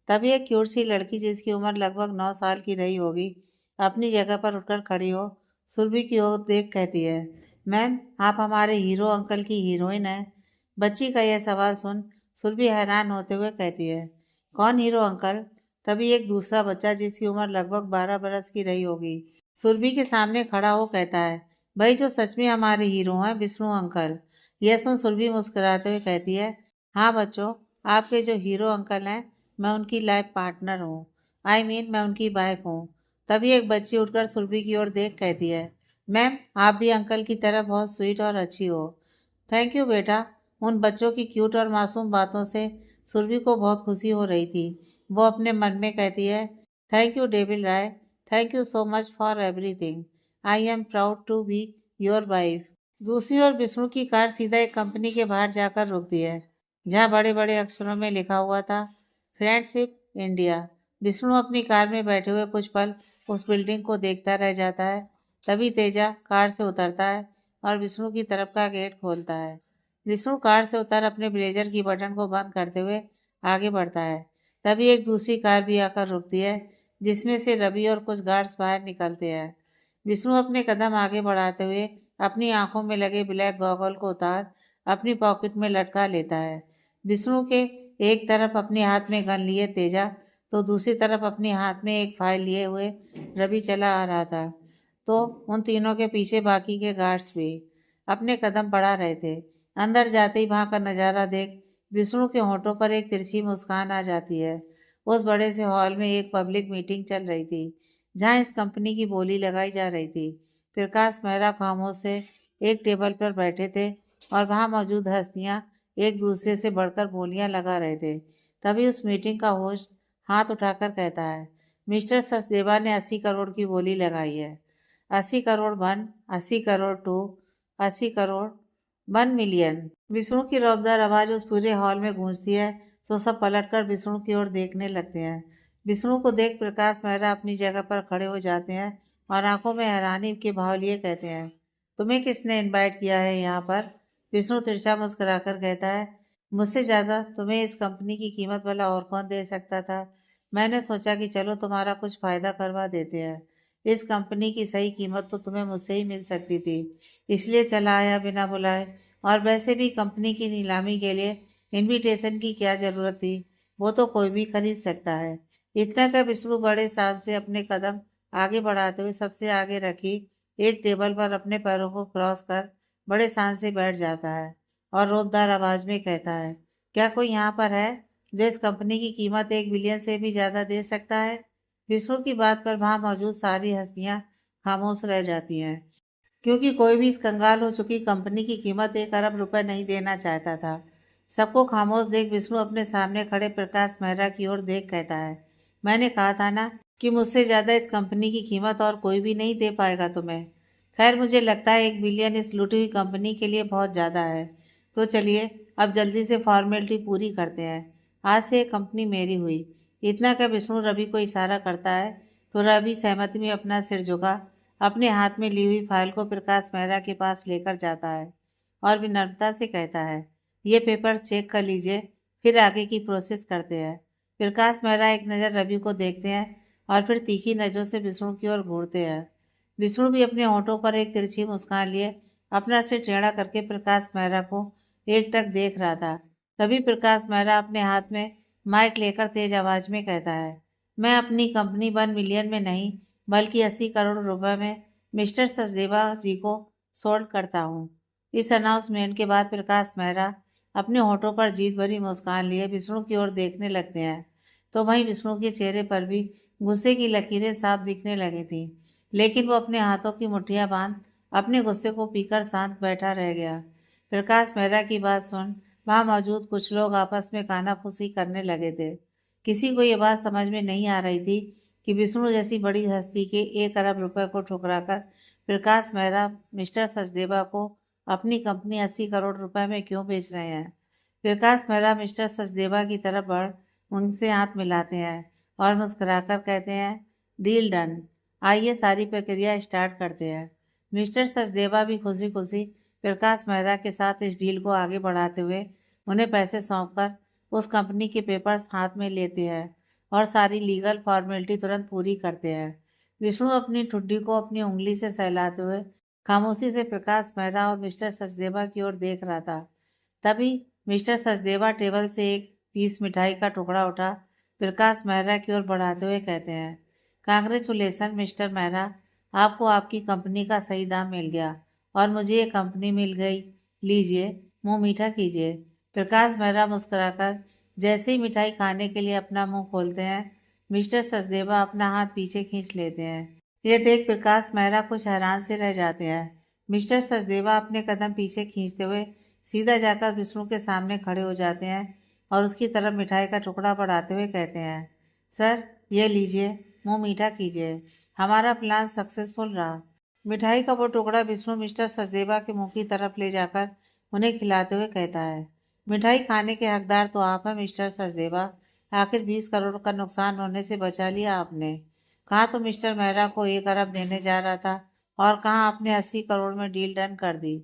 तभी एक क्यूट सी लड़की जिसकी उम्र लगभग 9 साल की रही होगी अपनी जगह पर उठकर खड़ी हो सुरभि की ओर देख कहती है, मैम आप हमारे हीरो अंकल की हीरोइन हैं। बच्ची का यह सवाल सुन सुरभि हैरान होते हुए कहती है, कौन हीरो अंकल? तभी एक दूसरा बच्चा जिसकी उम्र लगभग 12 बरस की रही होगी सुरभि के सामने खड़ा हो कहता है, भाई जो सच में हमारे हीरो हैं विष्णु अंकल। यह सुन सुरभि मुस्कुराते हुए कहती है, हाँ बच्चों, आपके जो हीरो अंकल हैं मैं उनकी लाइफ पार्टनर हूँ। मैं उनकी वाइफ हूँ। तभी एक बच्ची उठकर सुरभि की ओर देख कहती है, मैम आप भी अंकल की तरह बहुत स्वीट और अच्छी हो। थैंक यू बेटा। उन बच्चों की क्यूट और मासूम बातों से सुरभि को बहुत खुशी हो रही थी। वो अपने मन में कहती है, thank you Devil Rai, thank you so much for everything. I am proud to be your wife. दूसरी ओर विष्णु की कार सीधा एक कंपनी के बाहर जाकर रुकती है जहाँ बड़े बड़े अक्षरों में लिखा हुआ था, फ्रेंडशिप इंडिया। विष्णु अपनी कार में बैठे हुए कुछ पल उस बिल्डिंग को देखता रह जाता है। तभी तेजा कार से उतरता है और विष्णु की तरफ का गेट खोलता है। विष्णु कार से उतर अपने ब्लेजर की बटन को बंद करते हुए आगे बढ़ता है। तभी एक दूसरी कार भी आकर रुकती है जिसमें से रवि और कुछ गार्ड्स बाहर निकलते हैं। विष्णु अपने कदम आगे बढ़ाते हुए अपनी आंखों में लगे ब्लैक गॉगल को उतार अपनी पॉकेट में लटका लेता है। विष्णु के एक तरफ अपने हाथ में गन लिए तेजा तो दूसरी तरफ अपने हाथ में एक फाइल लिए हुए रवि चला आ रहा था। तो उन तीनों के पीछे बाकी के गार्ड्स भी अपने कदम बढ़ा रहे थे। अंदर जाते ही वहां का नज़ारा देख विष्णु के होठों पर एक तिरछी मुस्कान आ जाती है। उस बड़े से हॉल में एक पब्लिक मीटिंग चल रही थी जहां इस कंपनी की बोली लगाई जा रही थी। प्रकाश मेहरा खामोश से एक टेबल पर बैठे थे और वहां मौजूद हस्तियां एक दूसरे से बढ़कर बोलियां लगा रहे थे। तभी उस मीटिंग का होस्ट हाथ उठाकर कहता है, मिस्टर सचदेवा ने 80 करोड़ की बोली लगाई है। 80 करोड़ 1, 80 करोड़ 2, 80 करोड़ 1 मिलियन। विष्णु की रौबदार आवाज उस पूरे हॉल में गूंजती है तो सब पलटकर विष्णु की ओर देखने लगते हैं। विष्णु को देख प्रकाश मेहरा अपनी जगह पर खड़े हो जाते हैं और आंखों में हैरानी के भाव लिए कहते हैं, तुम्हें किसने इनवाइट किया है यहाँ पर? विष्णु तिरछा मुस्कुराकर कहता है, मुझसे ज़्यादा तुम्हें इस कंपनी की कीमत वाला और कौन दे सकता था। मैंने सोचा कि चलो तुम्हारा कुछ फ़ायदा करवा देते हैं। इस कंपनी की सही कीमत तो तुम्हें मुझसे ही मिल सकती थी, इसलिए चला आया बिना बुलाए। और वैसे भी कंपनी की नीलामी के लिए इनविटेशन की क्या ज़रूरत थी, वो तो कोई भी खरीद सकता है। इतना का विष्णु बड़े साल से अपने कदम आगे बढ़ाते हुए सबसे आगे रखी एक टेबल पर अपने पैरों को क्रॉस कर बड़े शान से बैठ जाता है और रोबदार आवाज में कहता है, क्या कोई यहाँ पर है जो इस कंपनी की कीमत 1 बिलियन से भी ज्यादा दे सकता है? विष्णु की बात पर वहां मौजूद सारी हस्तियां खामोश रह जाती हैं क्योंकि कोई भी इस कंगाल हो चुकी कंपनी की कीमत 1 अरब रुपए नहीं देना चाहता था। सबको खामोश देख विष्णु अपने सामने खड़े प्रकाश मेहरा की ओर देख कहता है, मैंने कहा था ना कि मुझसे ज्यादा इस कंपनी की कीमत और कोई भी नहीं दे पाएगा तुम्हें। खैर मुझे लगता है 1 बिलियन इस लूटी हुई कंपनी के लिए बहुत ज़्यादा है। तो चलिए अब जल्दी से फॉर्मेलिटी पूरी करते हैं। आज से ये कंपनी मेरी हुई। इतना का विष्णु रवि को इशारा करता है तो रवि सहमति में अपना सिर झुका अपने हाथ में ली हुई फाइल को प्रकाश मेहरा के पास लेकर जाता है और विनम्रता से कहता है, ये पेपर चेक कर लीजिए, फिर आगे की प्रोसेस करते हैं। प्रकाश मेहरा एक नज़र रवि को देखते हैं और फिर तीखी नज़रों से विष्णु की ओर घूरते हैं। विष्णु भी अपने होठों पर एक तिरछी मुस्कान लिए अपना सिर टेढ़ा करके प्रकाश मेहरा को एकटक देख रहा था। तभी प्रकाश मेहरा अपने हाथ में माइक लेकर तेज आवाज में कहता है, मैं अपनी कंपनी 1 मिलियन में नहीं बल्कि 80 करोड़ रुपए में मिस्टर सचदेवा जी को सोल्ड करता हूँ। इस अनाउंसमेंट के बाद प्रकाश मेहरा अपने होठों पर जीत भरी मुस्कान लिए विष्णु की ओर देखने लगते हैं तो वहीं विष्णु के चेहरे पर भी गुस्से की लकीरें साफ दिखने लगी थी, लेकिन वो अपने हाथों की मुट्ठियां बांध अपने गुस्से को पीकर शांत बैठा रह गया। प्रकाश मेहरा की बात सुन वहां मौजूद कुछ लोग आपस में कानाफूसी करने लगे थे। किसी को ये बात समझ में नहीं आ रही थी कि विष्णु जैसी बड़ी हस्ती के 1 अरब रुपए को ठुकराकर प्रकाश मेहरा मिस्टर सचदेवा को अपनी कंपनी 80 करोड़ रुपए में क्यों बेच रहे हैं। प्रकाश मेहरा मिस्टर सचदेवा की तरफ बढ़ उनसे हाथ मिलाते हैं और मुस्कुराकर कहते हैं, डील डन। आइए सारी प्रक्रिया स्टार्ट करते हैं। मिस्टर सचदेवा भी खुशी खुशी प्रकाश मेहरा के साथ इस डील को आगे बढ़ाते हुए उन्हें पैसे सौंपकर उस कंपनी के पेपर्स हाथ में लेते हैं और सारी लीगल फॉर्मेलिटी तुरंत पूरी करते हैं। विष्णु अपनी ठुड्डी को अपनी उंगली से सहलाते हुए खामोशी से प्रकाश मेहरा और मिस्टर सचदेवा की ओर देख रहा था। तभी मिस्टर सचदेवा टेबल से एक पीस मिठाई का टुकड़ा उठा प्रकाश मेहरा की ओर बढ़ाते हुए कहते हैं, कांग्रेचुलेसन मिस्टर मेहरा, आपको आपकी कंपनी का सही दाम मिल गया और मुझे ये कंपनी मिल गई। लीजिए, मुंह मीठा कीजिए। प्रकाश मेहरा मुस्कुराकर जैसे ही मिठाई खाने के लिए अपना मुंह खोलते हैं, मिस्टर सचदेवा अपना हाथ पीछे खींच लेते हैं। ये देख प्रकाश मेहरा कुछ हैरान से रह जाते हैं। मिस्टर सचदेवा अपने कदम पीछे खींचते हुए सीधा जाकर विष्णु के सामने खड़े हो जाते हैं और उसकी तरफ मिठाई का टुकड़ा बढ़ाते हुए कहते हैं, सर ये लीजिए, मुंह मीठा कीजिए। हमारा प्लान सक्सेसफुल रहा। मिठाई का वो टुकड़ा विष्णु मिस्टर सचदेवा के मुंह की तरफ ले जाकर उन्हें खिलाते हुए कहता है, मिठाई खाने के हकदार तो आप हैं मिस्टर सचदेवा। आखिर 20 करोड़ का नुकसान होने से बचा लिया आपने। कहाँ तो मिस्टर मेहरा को 1 अरब देने जा रहा था और कहाँ आपने 80 करोड़ में डील डन कर दी।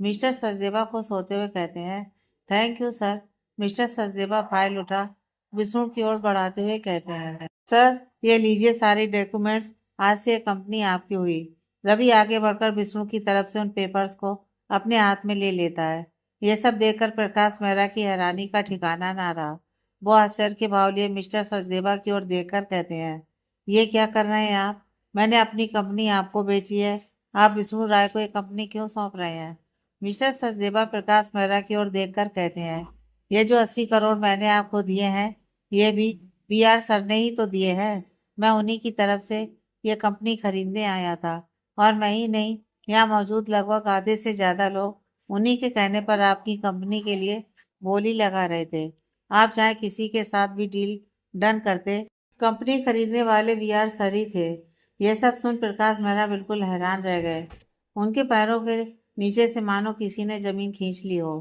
मिस्टर सचदेवा खुश होते हुए कहते हैं, thank you sir. Mister Sachdeva file उठा विष्णु की ओर बढ़ाते हुए कहते हैं, सर ये लीजिए सारे डॉक्यूमेंट्स, आज से ये कंपनी आपकी हुई। रवि आगे बढ़कर विष्णु की तरफ से उन पेपर्स को अपने हाथ में ले लेता है। यह सब देखकर प्रकाश मेहरा की हैरानी का ठिकाना ना रहा। वो आश्चर्य के भाव लिए मिस्टर सचदेवा की ओर देखकर कहते हैं, ये क्या कर रहे हैं आप? मैंने अपनी कंपनी आपको बेची है, आप विष्णु राय को ये कंपनी क्यों सौंप रहे हैं? मिस्टर सचदेवा प्रकाश मेहरा की ओर देखकर कहते हैं, ये जो 80 करोड़ मैंने आपको दिए हैं, ये भी बीआर सर ने ही तो दिए हैं। मैं उन्हीं की तरफ से ये कंपनी खरीदने आया था और मैं ही नहीं, यहाँ मौजूद लगभग आधे से ज्यादा लोग उन्हीं के कहने पर आपकी कंपनी के लिए बोली लगा रहे थे। आप चाहे किसी के साथ भी डील डन करते, कंपनी खरीदने वाले वीआर सर ही थे। यह सब सुन प्रकाश मेहरा बिल्कुल हैरान रह गए। उनके पैरों के नीचे से मानो किसी ने जमीन खींच ली हो।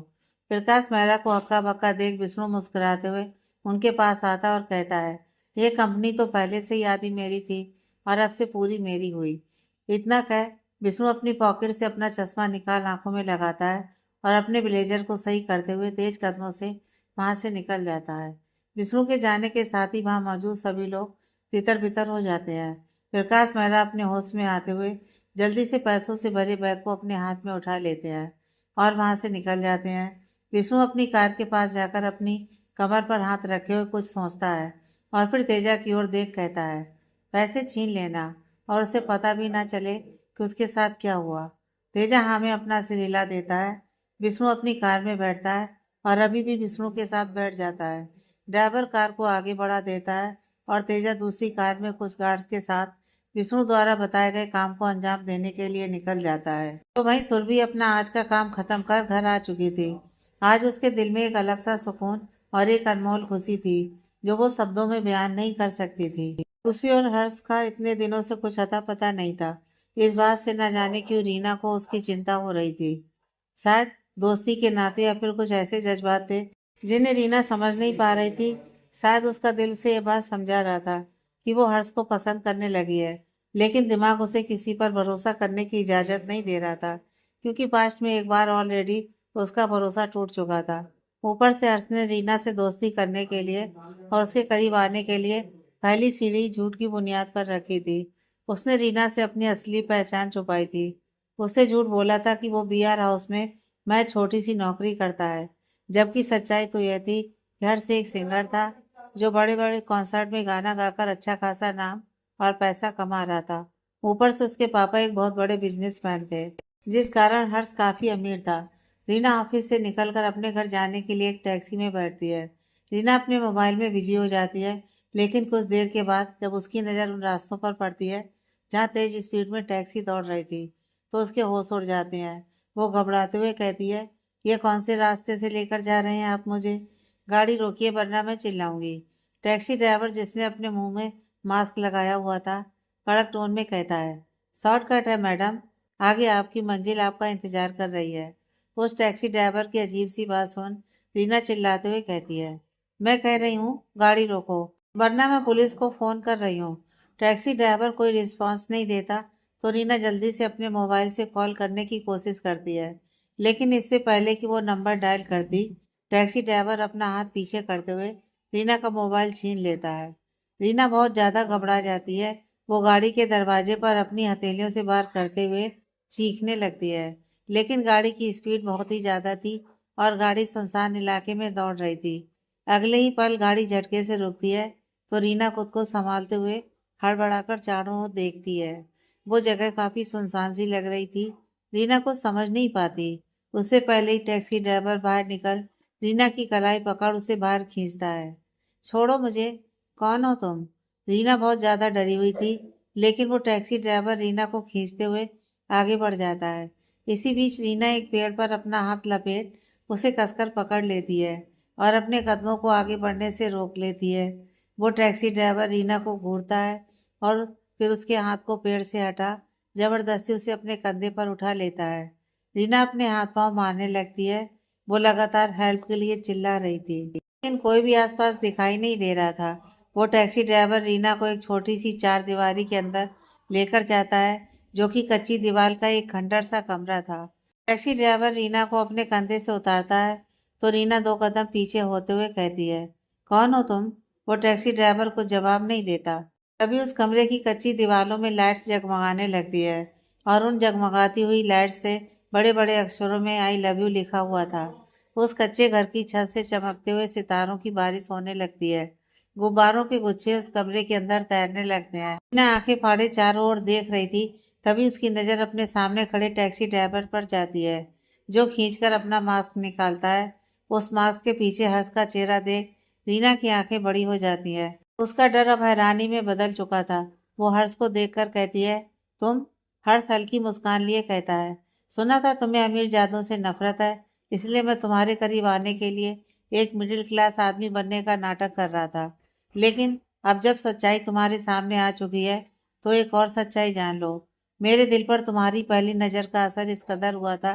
प्रकाश मेहरा को हक्का बक्का देख विष्णु मुस्कुराते हुए उनके पास आता और कहता है, यह कंपनी तो पहले से ही आधी मेरी थी और अब से पूरी मेरी हुई। इतना कह विष्णु अपनी पॉकेट से अपना चश्मा निकाल आंखों में लगाता है और अपने ब्लेजर को सही करते हुए तेज कदमों से वहां से निकल जाता है। विष्णु के जाने के साथ ही वहां मौजूद सभी लोग तितर बितर हो जाते हैं। प्रकाश मेहरा अपने होश में आते हुए जल्दी से पैसों से भरे बैग को अपने हाथ में उठा लेते हैं और वहां से निकल जाते हैं। विष्णु अपनी कार के पास जाकर अपनी कमर पर हाथ रखे हुए कुछ सोचता है और फिर तेजा की ओर देख कहता है, पैसे छीन लेना और उसे पता भी ना चले कि उसके साथ क्या हुआ। तेजा हाँ में अपना सिर हिला देता है। विष्णु अपनी कार में बैठता है और अभी भी विष्णु के साथ बैठ जाता है। ड्राइवर कार को आगे बढ़ा देता है और तेजा दूसरी कार में कुछ गार्ड्स के साथ विष्णु द्वारा बताए गए काम को अंजाम देने के लिए निकल जाता है। तो वहीं सुरभि अपना आज का काम खत्म कर घर आ चुकी थी। आज उसके दिल में एक अलग सा सुकून और एक अनमोल खुशी थी जो वो शब्दों में बयान नहीं कर सकती थी। दूसरी ओर हर्ष का इतने दिनों से कुछ अता पता नहीं था। इस बात से न जाने क्यों रीना को उसकी चिंता हो रही थी। शायद दोस्ती के नाते या फिर कुछ ऐसे जज्बात थे जिन्हें रीना समझ नहीं पा रही थी। शायद उसका दिल उसे ये बात समझा रहा था कि वो हर्ष को पसंद करने लगी है, लेकिन दिमाग उसे किसी पर भरोसा करने की इजाजत नहीं दे रहा था, क्योंकि पास्ट में एक बार ऑलरेडी उसका भरोसा टूट चुका था। ऊपर से हर्ष ने रीना से दोस्ती करने के लिए और उसके करीब आने के लिए पहली सीढ़ी झूठ की बुनियाद पर रखी थी। उसने रीना से अपनी असली पहचान छुपाई थी। उससे झूठ बोला था कि वो बीआर हाउस में मैं छोटी सी नौकरी करता है, जबकि सच्चाई तो यह थी कि हर्ष एक सिंगर था जो बड़े बड़े कॉन्सर्ट में गाना गाकर अच्छा खासा नाम और पैसा कमा रहा था। ऊपर से उसके पापा एक बहुत बड़े बिजनेसमैन थे, जिस कारण हर्ष काफी अमीर था। रीना ऑफिस से निकलकर अपने घर जाने के लिए एक टैक्सी में बैठती है। रीना अपने मोबाइल में बिजी हो जाती है, लेकिन कुछ देर के बाद जब उसकी नज़र उन रास्तों पर पड़ती है जहाँ तेज स्पीड में टैक्सी दौड़ रही थी, तो उसके होश उड़ जाते हैं। वो घबराते हुए कहती है, ये कौन से रास्ते से लेकर जा रहे हैं आप मुझे? गाड़ी रोकिए वरना मैं चिल्लाऊंगी। टैक्सी ड्राइवर, जिसने अपने मुंह में मास्क लगाया हुआ था, कड़क टोन में कहता है, शॉर्टकट है मैडम, आगे आपकी मंजिल आपका इंतजार कर रही है। उस टैक्सी ड्राइवर की अजीब सी बात सुन रीना चिल्लाते हुए कहती है, मैं कह रही हूँ गाड़ी रोको। वरना मैं पुलिस को फ़ोन कर रही हूँ। टैक्सी ड्राइवर कोई रिस्पॉन्स नहीं देता तो रीना जल्दी से अपने मोबाइल से कॉल करने की कोशिश करती है। लेकिन इससे पहले कि वो नंबर डायल करती, टैक्सी ड्राइवर अपना हाथ पीछे करते हुए रीना का मोबाइल छीन लेता है। रीना बहुत ज़्यादा घबरा जाती है। वो गाड़ी के दरवाजे पर अपनी हथेलियों से वार करते हुए चीखने लगती है। लेकिन गाड़ी की स्पीड बहुत ही ज़्यादा थी और गाड़ी सुनसान इलाके में दौड़ रही थी। अगले ही पल गाड़ी झटके से रुकती है तो रीना खुद को संभालते हुए हड़बड़ाकर चारों ओर देखती है। वो जगह काफी सुनसान सी लग रही थी। रीना कुछ समझ नहीं पाती। उससे पहले ही टैक्सी ड्राइवर बाहर निकल रीना की कलाई पकड़ उसे बाहर खींचता है। छोड़ो मुझे, कौन हो तुम? रीना बहुत ज्यादा डरी हुई थी, लेकिन वो टैक्सी ड्राइवर रीना को खींचते हुए आगे बढ़ जाता है। इसी बीच रीना एक पेड़ पर अपना हाथ लपेट उसे कसकर पकड़ लेती है और अपने कदमों को आगे बढ़ने से रोक लेती है। वो टैक्सी ड्राइवर रीना को घूरता है और फिर उसके हाथ को पेड़ से हटा जबरदस्ती उसे अपने कंधे पर उठा लेता है। रीना अपने हाथ पांव मारने लगती है। वो लगातार हेल्प के लिए चिल्ला रही थी, लेकिन कोई भी आसपास दिखाई नहीं दे रहा था। वो टैक्सी ड्राइवर रीना को एक छोटी सी चार दीवारी के अंदर लेकर जाता है, जो कि कच्ची दीवार का एक खंडर सा कमरा था। टैक्सी ड्राइवर रीना को अपने कंधे से उतारता है तो रीना दो कदम पीछे होते हुए कहती है, कौन हो तुम? वो टैक्सी ड्राइवर को जवाब नहीं देता। तभी उस कमरे की कच्ची दीवारों में लाइट्स जगमगाने लगती है और उन जगमगाती हुई लाइट्स से बड़े बड़े अक्षरों में आई लव यू लिखा हुआ था। उस कच्चे घर की छत से चमकते हुए सितारों की बारिश होने लगती है। गुब्बारों के गुच्छे उस कमरे के अंदर तैरने लगते हैं। बिना आंखें फाड़े चारों ओर देख रही थी, तभी उसकी नजर अपने सामने खड़े टैक्सी ड्राइवर पर जाती है, जो खींचकर अपना मास्क निकालता है। उस मास्क के पीछे हर्ष का चेहरा देख रीना की आंखें बड़ी हो जाती हैं। उसका डर अब हैरानी में बदल चुका था। वो हर्ष को देखकर कहती है, तुम? हर्ष हल्की मुस्कान लिए कहता है, सुना था तुम्हें अमीर जादों से नफरत है, इसलिए मैं तुम्हारे करीब आने के लिए एक मिडिल क्लास आदमी बनने का नाटक कर रहा था। लेकिन अब जब सच्चाई तुम्हारे सामने आ चुकी है तो एक और सच्चाई जान लो। मेरे दिल पर तुम्हारी पहली नज़र का असर इस कदर हुआ था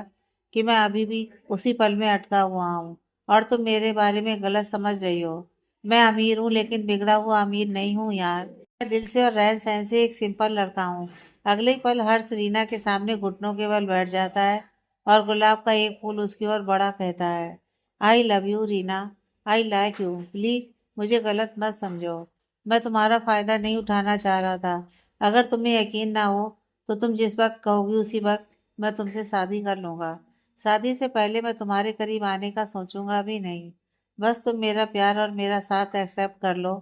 कि मैं अभी भी उसी पल में अटका हुआ हूँ और तुम मेरे बारे में गलत समझ रही हो। मैं अमीर हूँ लेकिन बिगड़ा हुआ अमीर नहीं हूँ यार। मैं दिल से और रहन सहन से एक सिंपल लड़का हूँ। अगले ही पल हर्ष रीना के सामने घुटनों के बल बैठ जाता है और गुलाब का एक फूल उसकी ओर बढ़ा कहता है, I love you Reena, I like you, please मुझे गलत मत समझो। मैं तुम्हारा फायदा नहीं उठाना चाह रहा था। अगर तुम्हें यकीन ना हो तो तुम जिस वक्त कहोगी उसी वक्त मैं तुमसे शादी कर लूंगा। शादी से पहले मैं तुम्हारे करीब आने का सोचूंगा भी नहीं। बस तुम मेरा प्यार और मेरा साथ एक्सेप्ट कर लो।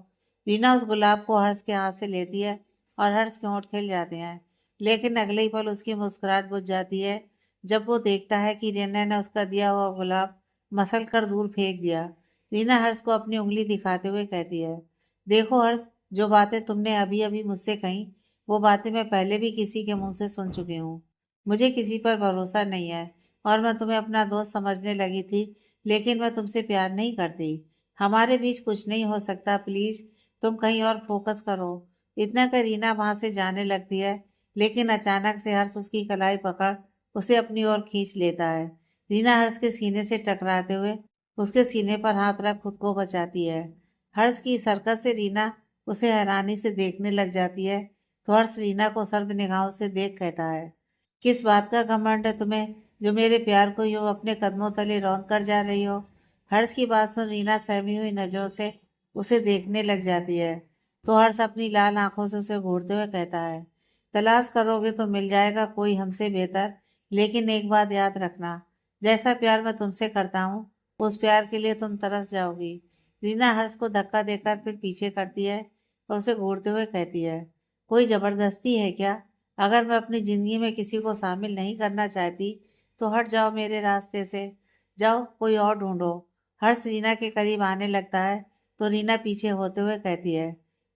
रीना उस गुलाब को हर्ष के हाथ से लेती है और हर्ष के होंठ खिल जाते हैं। लेकिन अगले ही पल उसकी मुस्कुराहट बुझ जाती है जब वो देखता है कि रीना ने उसका दिया हुआ गुलाब मसल कर दूर फेंक दिया। रीना हर्ष को अपनी उंगली दिखाते हुए कहती है, देखो हर्ष, जो बातें तुमने अभी अभी मुझसे कही वो बातें मैं पहले भी किसी के मुंह से सुन चुकी हूँ। मुझे किसी पर भरोसा नहीं है और मैं तुम्हें अपना दोस्त समझने लगी थी, लेकिन मैं तुमसे प्यार नहीं करती। हमारे बीच कुछ नहीं हो सकता, प्लीज तुम कहीं और फोकस करो। इतना कर रीना वहां से जाने लगती है, लेकिन अचानक से हर्ष उसकी कलाई पकड़ उसे अपनी ओर खींच लेता है। रीना हर्ष के सीने से टकराते हुए उसके सीने पर हाथ रख खुद को बचाती है। हर्ष की इस हरकत से रीना उसे हैरानी से देखने लग जाती है तो हर्ष रीना को सर्द निगाहों से देख कहता है, किस बात का घमंड है तुम्हें जो मेरे प्यार को यूं अपने कदमों तले रौंद कर जा रही हो? हर्ष की बात सुन रीना सहमी हुई नजरों से उसे देखने लग जाती है तो हर्ष अपनी लाल आंखों से उसे घूरते हुए कहता है, तलाश करोगे तो मिल जाएगा कोई हमसे बेहतर, लेकिन एक बात याद रखना, जैसा प्यार मैं तुमसे करता हूँ उस प्यार के लिए तुम तरस जाओगी। रीना हर्ष को धक्का देकर फिर पीछे करती है और उसे घूरते हुए कहती है, कोई जबरदस्ती है क्या? अगर मैं अपनी जिंदगी में किसी को शामिल नहीं करना चाहती तो हट जाओ मेरे रास्ते से। जाओ कोई और ढूंढो। हर्ष रीना के करीब आने लगता है तो रीना पीछे होते हुए कहती है,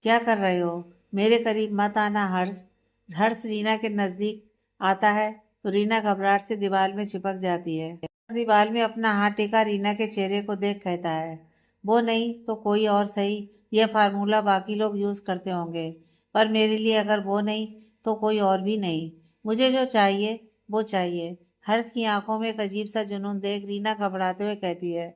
क्या कर रहे हो? मेरे करीब मत आना हर्ष। हर्ष रीना के नजदीक आता है तो रीना घबराहट से दीवार में चिपक जाती है। दीवार में अपना हाथ टेका रीना के चेहरे को देख कहता है, वो नहीं तो कोई और सही, यह फार्मूला बाकी लोग यूज करते होंगे, पर मेरे लिए अगर वो नहीं तो कोई और भी नहीं। मुझे जो चाहिए वो चाहिए। हर्ष की आंखों में एक अजीब सा जुनून देख रीना घबराते हुए कहती है,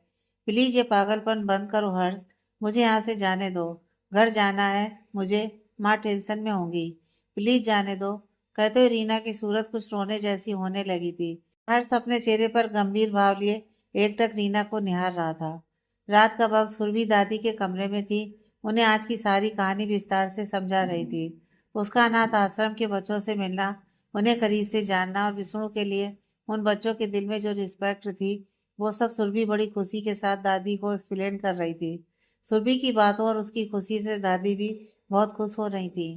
प्लीज ये पागलपन बंद करो हर्ष, मुझे यहाँ से जाने दो। घर जाना है मुझे, माँ टेंशन में होंगी, प्लीज जाने दो। कहते हुए रीना की सूरत कुछ रोने जैसी होने लगी थी। हर्ष अपने चेहरे पर गंभीर भाव लिए एकटक रीना को निहार रहा था। रात का वक्त सुरभि दादी के कमरे में थी, उन्हें आज की सारी कहानी विस्तार से समझा रही थी। उसका अनाथ आश्रम के बच्चों से मिलना, उन्हें करीब से जानना और विष्णु के लिए उन बच्चों के दिल में जो रिस्पेक्ट थी, वो सब सुरभि बड़ी खुशी के साथ दादी को एक्सप्लेन कर रही थी। सुरभि की बातों और उसकी खुशी से दादी भी बहुत खुश हो रही थी।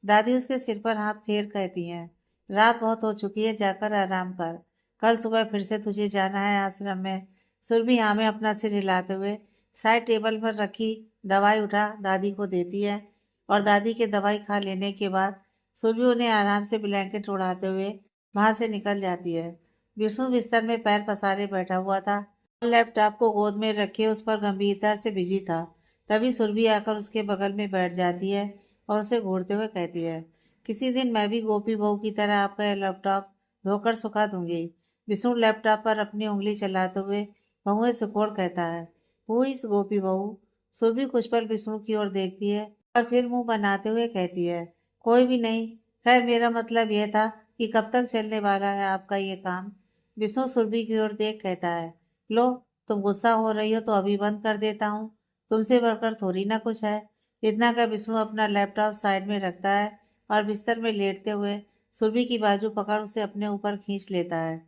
दादी उसके सिर पर हाथ फेर कहती हैं, रात बहुत हो चुकी है, जाकर आराम कर, कल सुबह फिर से तुझे जाना है आश्रम में। सुरभि हाँ में अपना सिर हिलाते हुए साइड टेबल पर रखी दवाई उठा दादी को देती है और दादी के दवाई खा लेने के बाद सुरभि उन्हें आराम से ब्लैंकेट उड़ाते हुए वहां से निकल जाती है। विष्णु बिस्तर में पैर पसारे बैठा हुआ था, लैपटॉप को गोद में रखे उस पर गंभीरता से बिजी था। तभी सुरभि आकर उसके बगल में बैठ जाती है और उसे घूरते हुए कहती है, किसी दिन मैं भी गोपी बहू की तरह आपका यह लैपटॉप धोकर सुखा दूंगी। विष्णु लैपटॉप पर अपनी उंगली चलाते हुए बहुएं सिकोड़ कहता है, हु इस गोपी बहू। सुरभि कुछ पल विष्णु की ओर देखती है और फिर मुंह बनाते हुए कहती है, कोई भी नहीं, खैर मेरा मतलब यह था कि कब तक चलने वाला है आपका ये काम। विष्णु सुरभि की ओर देख कहता है, लो तुम गुस्सा हो रही हो तो अभी बंद कर देता हूँ, तुमसे बढ़कर थोड़ी ना कुछ है। इतना कर विष्णु अपना लैपटॉप साइड में रखता है और बिस्तर में लेटते हुए सुरभि की बाजू पकड़ उसे अपने ऊपर खींच लेता है।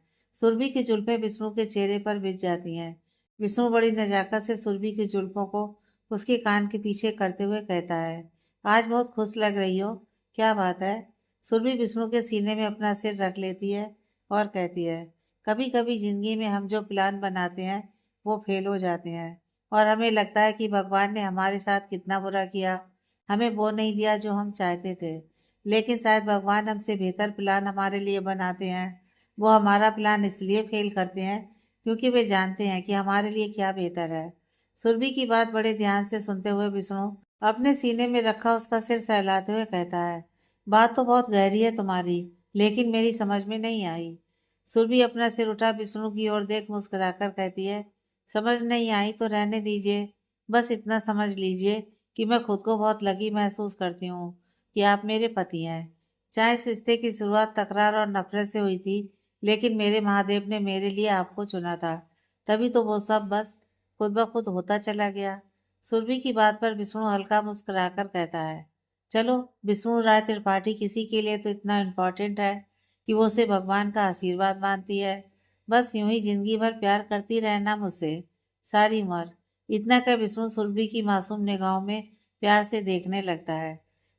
सुरभि की जुल्फें विष्णु के चेहरे पर बिछ जाती हैं। विष्णु बड़ी नजाकत से सुरभि की जुल्फों को उसके कान के पीछे करते हुए कहता है, आज बहुत खुश लग रही हो, क्या बात है। सुरभि विष्णु के सीने में अपना सिर रख लेती है और कहती है, कभी कभी जिंदगी में हम जो प्लान बनाते हैं वो फेल हो जाते हैं और हमें लगता है कि भगवान ने हमारे साथ कितना बुरा किया, हमें वो नहीं दिया जो हम चाहते थे। लेकिन शायद भगवान हमसे बेहतर प्लान हमारे लिए बनाते हैं। वो हमारा प्लान इसलिए फेल करते हैं क्योंकि वे जानते हैं कि हमारे लिए क्या बेहतर है। सुरभि की बात बड़े ध्यान से सुनते हुए विष्णु अपने सीने में रखा उसका सिर सहलाते हुए कहता है, बात तो बहुत गहरी है तुम्हारी, लेकिन मेरी समझ में नहीं आई। सुरभि अपना सिर उठा विष्णु की ओर देख मुस्कुराकर कहती है, समझ नहीं आई तो रहने दीजिए, बस इतना समझ लीजिए कि मैं खुद को बहुत लकी महसूस करती हूँ कि आप मेरे पति हैं। चाहे इस रिश्ते की शुरुआत तकरार और नफरत से हुई थी, लेकिन मेरे महादेव ने मेरे लिए आपको चुना था, तभी तो वो सब बस खुद ब खुद होता चला गया। सुरभि की बात पर विष्णु हल्का मुस्कुराकर कहता है, चलो विष्णु राय त्रिपाठी किसी के लिए तो इतना इम्पोर्टेंट है कि वो उसे भगवान का आशीर्वाद मानती है। बस यूं ही जिंदगी भर प्यार करती रहना मुझसे, सारी उम्र। इतना कह विष्णु सुरभि की मासूम निगाहों में प्यार से देखने लगता है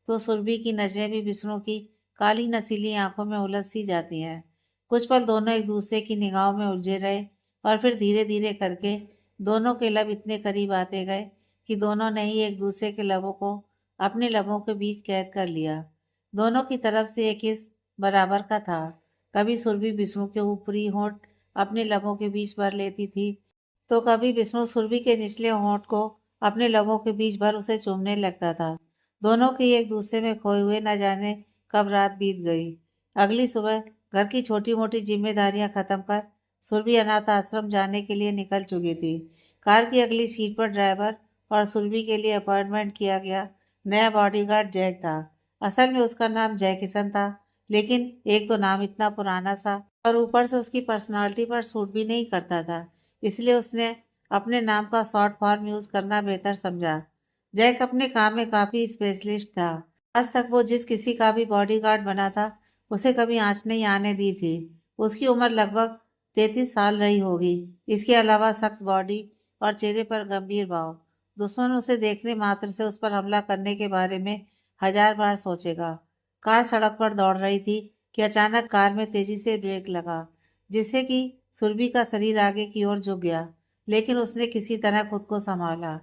तो सुरभि की नजरें भी विष्णु की काली नसीली आंखों में उलझ सी जाती हैं। कुछ पल दोनों एक दूसरे की निगाहों में उलझे रहे और फिर धीरे धीरे करके दोनों के लब इतने करीब आते गए कि दोनों ने ही एक दूसरे के लबों को अपने लबों के बीच कैद कर लिया। दोनों की तरफ से एक किस बराबर का था। कभी सुरभि विष्णु के ऊपरी होंठ अपने लबों के बीच भर लेती थी तो कभी विष्णु सुरभि के निचले होंठ को अपने लबों के बीच भर उसे चूमने लगता था। दोनों की एक दूसरे में खोए हुए न जाने कब रात बीत गई। अगली सुबह घर की छोटी मोटी जिम्मेदारियां खत्म कर सुरभि अनाथ आश्रम जाने के लिए निकल चुकी थी। कार की अगली सीट पर ड्राइवर और सुरभि के लिए अपॉइंटमेंट किया गया नया बॉडीगार्ड जैक था। असल में उसका नाम जय किशन था, लेकिन एक तो नाम इतना पुराना सा और ऊपर से उसकी पर्सनालिटी पर सूट भी नहीं करता था, इसलिए उसने अपने नाम का शॉर्ट फॉर्म यूज करना बेहतर समझा। जैक अपने काम में काफी स्पेशलिस्ट था। आज तक वो जिस किसी का भी बॉडीगार्ड बना था उसे कभी आंच नहीं आने दी थी। उसकी उम्र लगभग 33 साल रही होगी। इसके अलावा सख्त बॉडी और चेहरे पर गंभीर भाव। दुश्मन उसे देखने मात्र से उस पर हमला करने के बारे में 1000 बार सोचेगा। कार सड़क पर दौड़ रही थी कि अचानक कार में तेजी से ब्रेक लगा, जिससे कि सुरभि का शरीर आगे की ओर झुक गया, लेकिन उसने किसी तरह खुद को संभाला।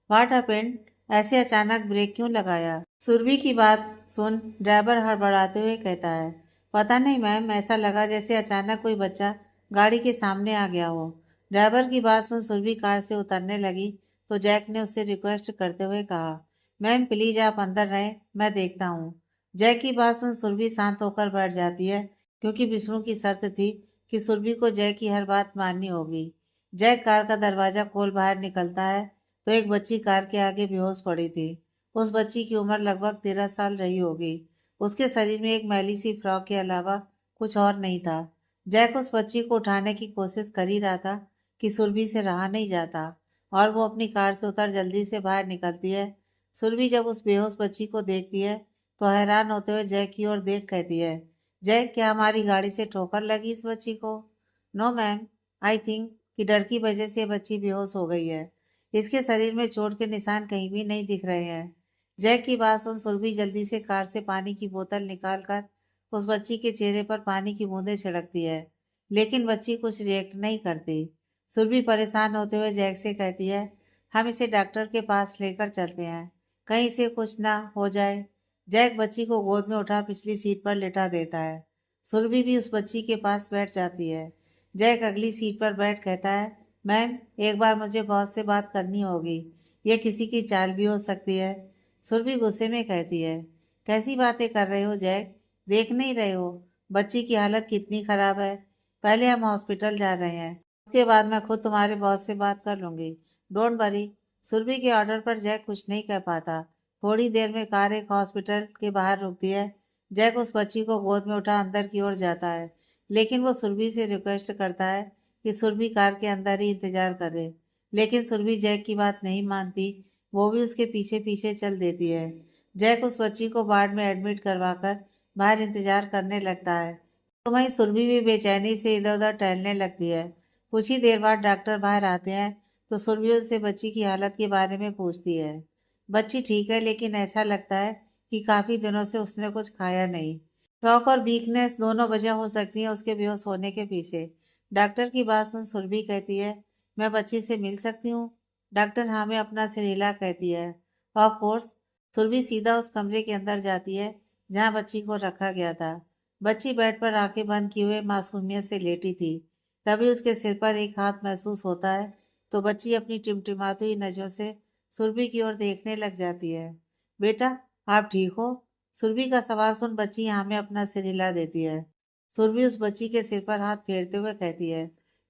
What happened? ऐसे अचानक ब्रेक क्यों लगाया? सुरभि की बात सुन ड्राइवर हड़बड़ाते हुए कहता है, पता नहीं मैम, ऐसा लगा जैसे अचानक कोई बच्चा गाड़ी के सामने आ गया हो। ड्राइवर की बात सुन सुरभि कार से उतरने लगी तो जैक ने उससे रिक्वेस्ट करते हुए कहा, मैम प्लीज आप अंदर रहें, मैं देखता हूँ। जैक की बात सुन सुरभि शांत होकर बैठ जाती है, क्योंकि विष्णु की शर्त थी कि सुरभि को जैक की हर बात माननी होगी। जैक कार का दरवाजा खोल बाहर निकलता है तो एक बच्ची कार के आगे बेहोश पड़ी थी। उस बच्ची की उम्र लगभग 13 साल रही होगी। उसके शरीर में एक मैली सी फ्रॉक के अलावा कुछ और नहीं था। जैक उस बच्ची को उठाने की कोशिश कर ही रहा था कि सुरभि से रहा नहीं जाता और वो अपनी कार से उतर जल्दी से बाहर निकलती है। सुरभि जब उस बेहोश बच्ची को देखती है तो हैरान होते हुए जैक की ओर देख कहती है, जैक, क्या हमारी गाड़ी से ठोकर लगी इस बच्ची को? नो मैम, आई थिंक कि डर की वजह से बच्ची बेहोश हो गई है। इसके शरीर में चोट के निशान कहीं भी नहीं दिख रहे हैं। जैक की बात सुन सुरभि जल्दी से कार से पानी की बोतल निकालकर उस बच्ची के चेहरे पर पानी की बूंदें छिड़कती है, लेकिन बच्ची कुछ रिएक्ट नहीं करती। सुरभि परेशान होते हुए जैक से कहती है, हम इसे डॉक्टर के पास लेकर चलते हैं, कहीं इसे कुछ ना हो जाए। जैक बच्ची को गोद में उठा पिछली सीट पर लेटा देता है। सुरभि भी उस बच्ची के पास बैठ जाती है। जैक अगली सीट पर बैठ कहता है, मैम, एक बार मुझे बॉस से बात करनी होगी। ये किसी की चाल भी हो सकती है। सुरभि गुस्से में कहती है, कैसी बातें कर रहे हो जैक? देख नहीं रहे हो बच्ची की हालत कितनी खराब है? पहले हम हॉस्पिटल जा रहे हैं, उसके बाद मैं खुद तुम्हारे बॉस से बात कर लूंगी। Don't worry. सुरभि के ऑर्डर पर जैक कुछ नहीं कह पाता। थोड़ी देर में कार एक हॉस्पिटल के बाहर रुकती है। जैक उस बच्ची को गोद में उठा अंदर की ओर जाता है, लेकिन वो सुरभि से रिक्वेस्ट करता है कि सुरभि कार के अंदर ही इंतजार करे। लेकिन सुरभि जैक की बात नहीं मानती। वो भी उसके पीछे पीछे चल देती है। जैक उस बच्ची को वार्ड में एडमिट करवाकर बाहर इंतजार करने लगता है। तो वहीं सुरभि भी बेचैनी से इधर उधर टहलने लगती है। कुछ ही देर बाद डॉक्टर बाहर आते हैं तो सुरभि उससे बच्ची की हालत के बारे में पूछती है। बच्ची ठीक है, लेकिन ऐसा लगता है कि काफी दिनों से उसने कुछ खाया नहीं। शौक और वीकनेस दोनों वजह हो सकती है उसके बेहोश होने के पीछे। डॉक्टर की बात सुन सुरभि कहती है, मैं बच्ची से मिल सकती हूँ? डॉक्टर हाँ में अपना सिर हिला कहती है, ऑफ कोर्स। सुरभि सीधा उस कमरे के अंदर जाती है जहाँ बच्ची को रखा गया था। बच्ची बेड पर आंखें बंद किए हुए मासूमियत से लेटी थी। तभी उसके सिर पर एक हाथ महसूस होता है तो बच्ची अपनी टिमटिमाती हुई नजरों से सुरभि की ओर देखने लग जाती है। बेटा, आप ठीक हो? सुरभि का सवाल सुन बच्ची यहाँ में अपना सिर हिला देती है। सुरभि उस बच्ची के सिर पर हाथ फेरते हुए कहती है,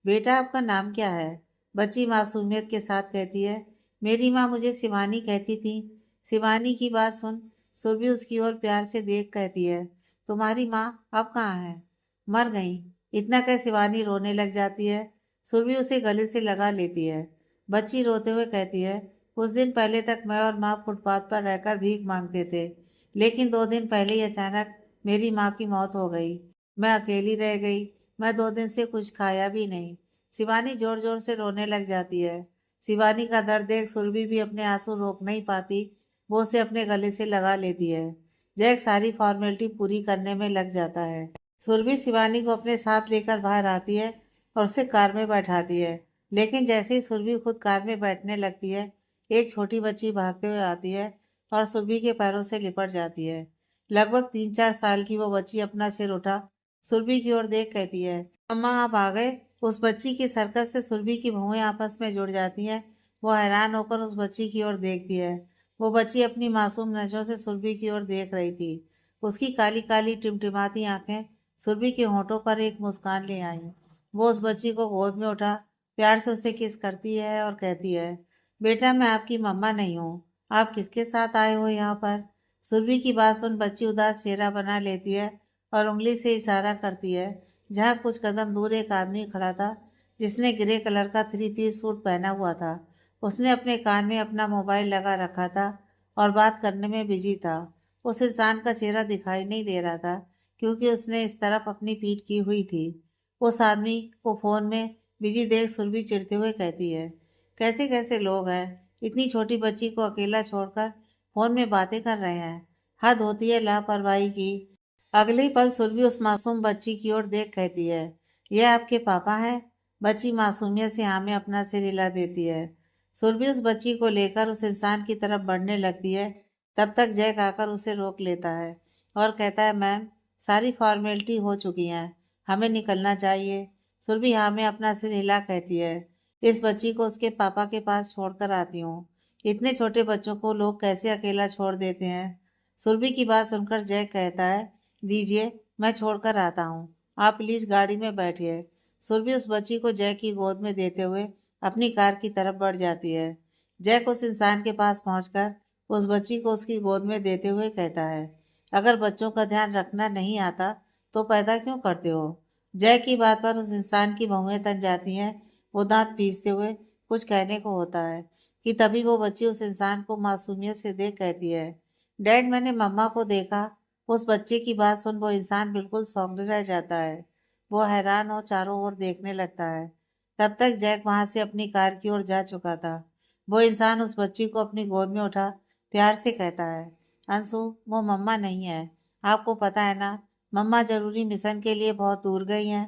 बेटा, आपका नाम क्या है? बच्ची मासूमियत के साथ कहती है, मेरी माँ मुझे शिवानी कहती थी। शिवानी की बात सुन सुरभि उसकी ओर प्यार से देख कहती है, तुम्हारी माँ अब कहाँ है? मर गई। इतना कह शिवानी रोने लग जाती है। सुरभि उसे गले से लगा लेती है। बच्ची रोते हुए कहती है, कुछ दिन पहले तक मैं और माँ फुटपाथ पर रहकर भीख मांगते थे, लेकिन 2 दिन पहले ही अचानक मेरी माँ की मौत हो गई। मैं अकेली रह गई। मैं 2 दिन से कुछ खाया भी नहीं। शिवानी जोर जोर से रोने लग जाती है। शिवानी का दर्द देख सुरभि भी अपने आंसू रोक नहीं पाती। वो उसे अपने गले से लगा लेती है। जैक सारी फॉर्मेलिटी पूरी करने में लग जाता है। सुरभि शिवानी को अपने साथ लेकर बाहर आती है और उसे कार में बैठाती है। लेकिन जैसे ही सुरभि खुद कार में बैठने लगती है, एक छोटी बच्ची भागते हुए आती है और सुरभि के पैरों से लिपट जाती है। लगभग 3-4 साल की वो बच्ची अपना सिर उठा सुरभि की ओर देख कहती है, अम्मा, आप आ गए। उस बच्ची की सरकत से सुरभि की भौहें आपस में जुड़ जाती हैं। वो हैरान होकर उस बच्ची की ओर देखती है। वो बच्ची अपनी मासूम नजरों से सुरभि की ओर देख रही थी। उसकी काली काली टिमटिमाती आंखें सुरभि के होठों पर एक मुस्कान ले आई। वो उस बच्ची को गोद में उठा प्यार से उसे किस करती है और कहती है, बेटा, मैं आपकी मम्मा नहीं हूँ। आप किसके साथ आए हो यहाँ पर? सुरभि की बात सुन बच्ची उदास चेहरा बना लेती है और उंगली से इशारा करती है जहाँ कुछ कदम दूर एक आदमी खड़ा था जिसने ग्रे कलर का 3 पीस सूट पहना हुआ था। उसने अपने कान में अपना मोबाइल लगा रखा था और बात करने में बिजी था। उस इंसान का चेहरा दिखाई नहीं दे रहा था क्योंकि उसने इस तरफ अपनी पीठ की हुई थी। उस आदमी को फोन में बिजी देख सुरभि चिढ़ते हुए कहती है, कैसे कैसे लोग हैं, इतनी छोटी बच्ची को अकेला छोड़कर फोन में बातें कर रहे हैं। हद होती है लापरवाही की। अगले ही पल सुरभि उस मासूम बच्ची की ओर देख कहती है, यह आपके पापा हैं? बच्ची मासूमियत से हाँ में अपना सिर हिला देती है। सुरभि उस बच्ची को लेकर उस इंसान की तरफ बढ़ने लगती है। तब तक जैक आकर उसे रोक लेता है और कहता है, मैम, सारी फॉर्मेलिटी हो चुकी हैं, हमें निकलना चाहिए। सुरभि हाँ में अपना सिर हिला कहती है, इस बच्ची को उसके पापा के पास छोड़कर आती हूँ। इतने छोटे बच्चों को लोग कैसे अकेला छोड़ देते हैं? सुरभि की बात सुनकर जैक कहता है, दीजिए, मैं छोड़कर आता हूँ, आप प्लीज गाड़ी में बैठिए। सुरभि उस बच्ची को जैक की गोद में देते हुए अपनी कार की तरफ बढ़ जाती है। जैक उस इंसान के पास पहुंचकर उस बच्ची को उसकी गोद में देते हुए कहता है, अगर बच्चों का ध्यान रखना नहीं आता तो पैदा क्यों करते हो। जय की बात पर उस इंसान की भौहें तन जाती हैं। वो दांत पीसते हुए कुछ कहने को होता है कि तभी वो बच्ची उस इंसान को मासूमियत से देख कहती है, डैड मैंने मम्मा को देखा। उस बच्चे की बात सुन वो इंसान बिल्कुल सौंग रह जाता है। वो हैरान और चारों ओर देखने लगता है। तब तक जैक वहां से अपनी कार की ओर जा चुका था। वो इंसान उस बच्ची को अपनी गोद में उठा प्यार से कहता है, अंशु वो मम्मा नहीं है, आपको पता है ना, मम्मा जरूरी मिशन के लिए बहुत दूर गई हैं।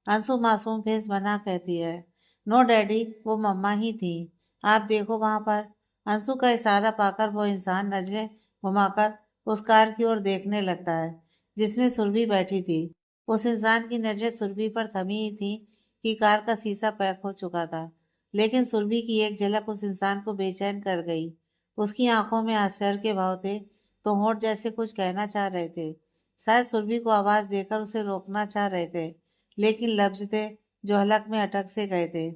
अंशु मासूम फेस बना कहती है, नो डैडी वो मम्मा ही थी, आप देखो वहां पर। अंशु का इशारा पाकर वो इंसान नजरें घुमाकर उस कार की ओर देखने लगता है जिसमें सुरभि बैठी थी। उस इंसान की नजरें सुरभि पर थमी ही थी कि कार का शीशा पैक हो चुका था। लेकिन सुरभि की एक झलक उस इंसान को बेचैन कर गई। उसकी आंखों में आश्चर्य के भाव थे तो होंठ जैसे कुछ कहना चाह रहे थे। शायद सुरभि को आवाज देकर उसे रोकना चाह रहे थे, लेकिन लफ्ज थे जो हलक में अटक से गए थे।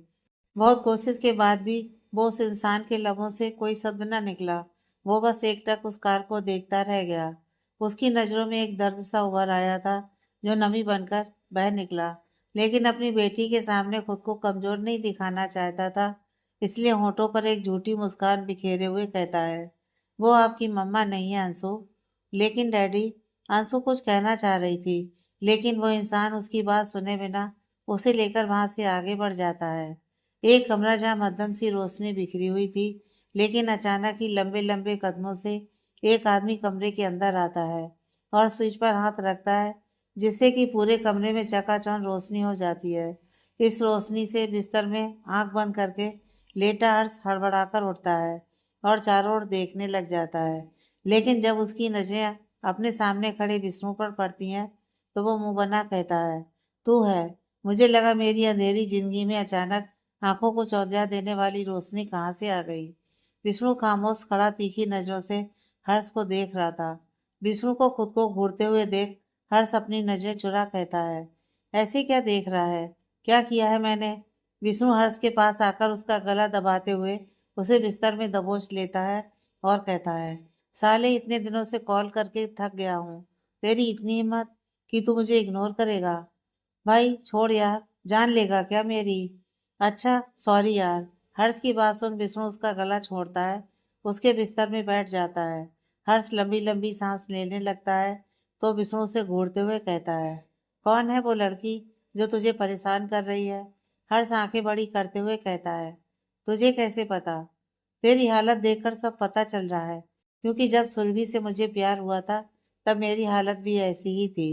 बहुत कोशिश के बाद भी वो उस इंसान के लबों से कोई शब्द न निकला। वो बस एकटक उस कार को देखता रह गया। उसकी नजरों में एक दर्द सा उभर आया था जो नमी बनकर बह निकला। लेकिन अपनी बेटी के सामने खुद को कमजोर नहीं दिखाना चाहता था, इसलिए होठों पर एक झूठी मुस्कान बिखेरे हुए कहता है, वो आपकी मम्मा नहीं है अंशु। लेकिन डैडी, अंशु कुछ कहना चाह रही थी, लेकिन वो इंसान उसकी बात सुने बिना उसे लेकर वहां से आगे बढ़ जाता है। एक कमरा जहाँ मध्यम सी रोशनी बिखरी हुई थी, लेकिन अचानक ही लंबे लंबे कदमों से एक आदमी कमरे के अंदर आता है और स्विच पर हाथ रखता है, जिससे कि पूरे कमरे में चकाचौंध रोशनी हो जाती है। इस रोशनी से बिस्तर में आंख बंद करके लेटा हर्ष हड़बड़ाकर उठता है और चारों ओर देखने लग जाता है। लेकिन जब उसकी नजरें अपने सामने खड़े विष्णु पर पड़ती हैं तो वो मुंह बना कहता है, तू है। मुझे लगा मेरी अंधेरी जिंदगी में अचानक आंखों को चौंधिया देने वाली रोशनी कहाँ से आ गई। विष्णु खामोश खड़ा तीखी नजरों से हर्ष को देख रहा था। विष्णु को खुद को घूरते हुए देख हर्ष अपनी नजरें चुरा कहता है, ऐसे क्या देख रहा है, क्या किया है मैंने। विष्णु हर्ष के पास आकर उसका गला दबाते हुए उसे बिस्तर में दबोच लेता है और कहता है, साले इतने दिनों से कॉल करके थक गया हूँ, तेरी इतनी हिम्मत कि तू मुझे इग्नोर करेगा। भाई छोड़ यार, जान लेगा क्या मेरी। अच्छा सॉरी यार। हर्ष की बात सुन विष्णु उसका गला छोड़ता है, उसके बिस्तर में बैठ जाता है। हर्ष लंबी लंबी सांस लेने लगता है तो विष्णु उसे घूरते हुए कहता है, कौन है वो लड़की जो तुझे परेशान कर रही है। हर्ष आंखें बड़ी करते हुए कहता है, तुझे कैसे पता। तेरी हालत देखकर सब पता चल रहा है, क्योंकि जब सुरभि से मुझे प्यार हुआ था तब मेरी हालत भी ऐसी ही थी।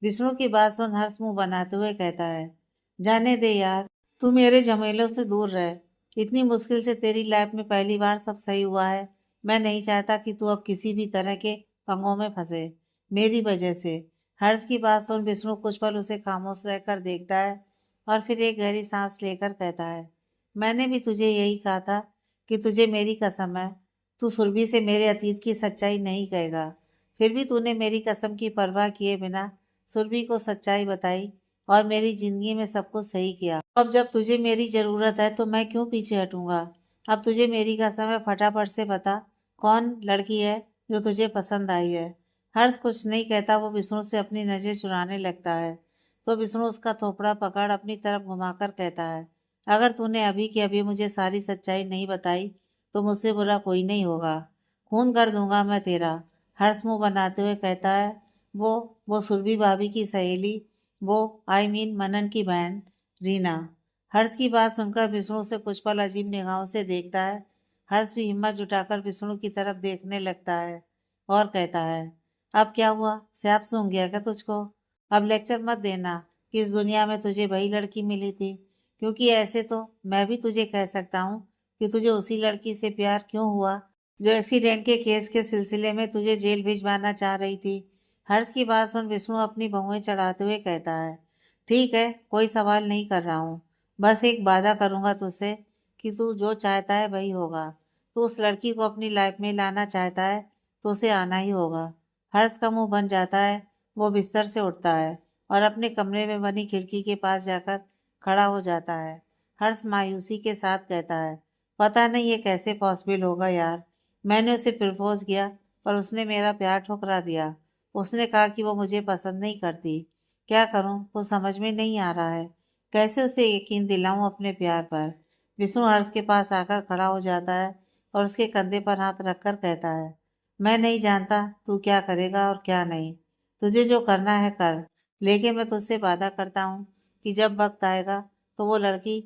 विष्णु की बात सुन हर्ष मुंह बनाते हुए कहता है, जाने दे यार, तू मेरे झमेलों से दूर रह। इतनी मुश्किल से तेरी लाइफ में पहली बार सब सही हुआ है। मैं नहीं चाहता कि तू अब किसी भी तरह के पंगों में फंसे मेरी वजह से। हर्ष की बात सुन विष्णु कुछ पल उसे खामोश रहकर देखता है और फिर एक गहरी सांस लेकर कहता है, मैंने भी तुझे यही कहा था कि तुझे मेरी कसम है, तू सुरभि से मेरे अतीत की सच्चाई नहीं कहेगा। फिर भी तूने मेरी कसम की परवाह किए बिना सुरभि को सच्चाई बताई और मेरी जिंदगी में सब कुछ सही किया। अब जब तुझे मेरी जरूरत है तो मैं क्यों पीछे हटूंगा। अब तुझे मेरी कसम है, फटाफट से बता कौन लड़की है जो तुझे पसंद आई है। हर्ष कुछ नहीं कहता, वो विष्णु से अपनी नजर चुराने लगता है तो विष्णु उसका थोपड़ा पकड़ अपनी तरफ घुमाकर कहता है, अगर तूने अभी के अभी मुझे सारी सच्चाई नहीं बताई तो मुझसे बुरा कोई नहीं होगा, खून कर दूंगा मैं तेरा। हर्ष मुंह बनाते हुए कहता है, वो वो सुरभि भाभी की सहेली, वो मनन की बहन रीना। हर्ष की बात सुनकर विष्णु से कुछ पल अजीब निगाहों से देखता है। हर्ष भी हिम्मत जुटाकर विष्णु की तरफ देखने लगता है और कहता है, अब क्या हुआ, सैप सूंघ गया क्या तुझको। अब लेक्चर मत देना कि इस दुनिया में तुझे वही लड़की मिली थी, क्योंकि ऐसे तो मैं भी तुझे कह सकता हूँ कि तुझे उसी लड़की से प्यार क्यों हुआ जो एक्सीडेंट के केस के सिलसिले में तुझे जेल भिजवाना चाह रही थी। हर्ष की बात सुन विष्णु अपनी भौहें चढ़ाते हुए कहता है, ठीक है, कोई सवाल नहीं कर रहा हूँ, बस एक वादा करूंगा तुझसे कि तू जो चाहता है वही होगा। तू उस लड़की को अपनी लाइफ में लाना चाहता है तो उसे आना ही होगा। हर्ष का मुंह बन जाता है, वो बिस्तर से उठता है और अपने कमरे में बनी खिड़की के पास जाकर खड़ा हो जाता है। हर्ष मायूसी के साथ कहता है, पता नहीं ये कैसे पॉसिबल होगा यार, मैंने उसे प्रपोज किया पर उसने मेरा प्यार ठुकरा दिया। उसने कहा कि वो मुझे पसंद नहीं करती। क्या करूं? कुछ समझ में नहीं आ रहा है। कैसे उसे यकीन दिलाऊं अपने प्यार पर? विष्णु हर्ष के पास आकर खड़ा हो जाता है और उसके कंधे पर हाथ रखकर कहता है, मैं नहीं जानता तू क्या करेगा और क्या नहीं। तुझे जो करना है कर, लेकिन मैं तुझसे वादा करता हूँ कि जब वक्त आएगा तो वो लड़की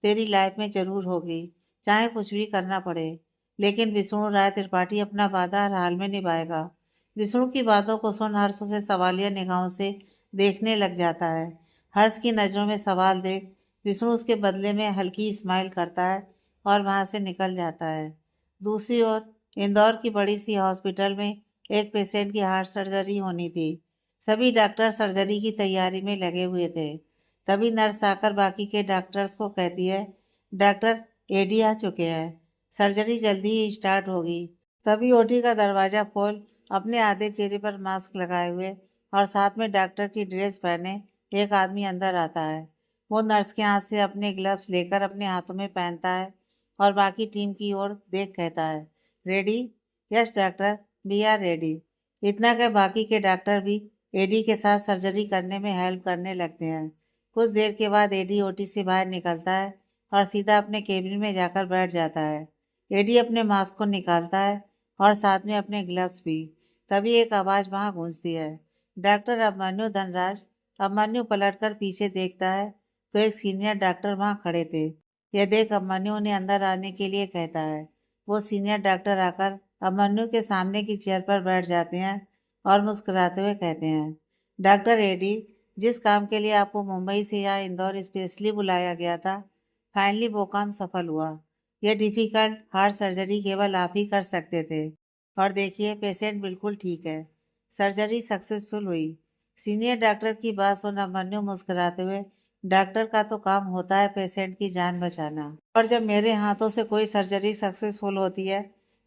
तेरी लाइफ में जरूर होगी, चाहे कुछ भी करना पड़े। लेकिन विष्णु राय त्रिपाठी अपना वादा हर हाल में निभाएगा। विष्णु की बातों को सुन हर्ष उसे सवालिया निगाहों से देखने लग जाता है। हर्ष की नजरों में सवाल देख विष्णु उसके बदले में हल्की स्माइल करता है और वहां से निकल जाता है। दूसरी ओर इंदौर की बड़ी सी हॉस्पिटल में एक पेशेंट की हार्ट सर्जरी होनी थी। सभी डॉक्टर सर्जरी की तैयारी में लगे हुए थे। तभी नर्स आकर बाकी के डॉक्टर्स को कहती है, डॉक्टर एडी आ चुके हैं, सर्जरी जल्दी ही स्टार्ट होगी। तभी ओटी का दरवाजा खोल अपने आधे चेहरे पर मास्क लगाए हुए और साथ में डॉक्टर की ड्रेस पहने एक आदमी अंदर आता है। वो नर्स के हाथ से अपने ग्लव्स लेकर अपने हाथों में पहनता है और बाकी टीम की ओर देख कहता है, ready? Yes doctor, we are ready. इतना कह बाकी के डॉक्टर भी एडी के साथ सर्जरी करने में हेल्प करने लगते हैं। कुछ देर के बाद एडी ओटी से बाहर निकलता है और सीधा अपने केबिन में जाकर बैठ जाता है। एडी अपने मास्क को निकालता है और साथ में अपने ग्लव्स भी। तभी एक आवाज वहां गूंजती है, डॉक्टर अभिमन्यु धनराज। अभिमन्यु पलटकर पीछे देखता है तो एक सीनियर डॉक्टर वहां खड़े थे। यह देख अभिमन्यु उन्हें अंदर आने के लिए कहता है। वो सीनियर डॉक्टर आकर अभिमन्यु के सामने की चेयर पर बैठ जाते हैं और मुस्कुराते हुए कहते हैं, डॉक्टर एडी, जिस काम के लिए आपको मुंबई से यहाँ इंदौर स्पेशली बुलाया गया था, फाइनली वो काम सफल हुआ। यह डिफिकल्ट हार्ट सर्जरी केवल आप ही कर सकते थे। और देखिए पेशेंट बिल्कुल ठीक है। सर्जरी सक्सेसफुल हुई। सीनियर डॉक्टर की बात सुन अभिमन्यु मुस्कुराते हुए, डॉक्टर का तो काम होता है पेशेंट की जान बचाना, और जब मेरे हाथों से कोई सर्जरी सक्सेसफुल होती है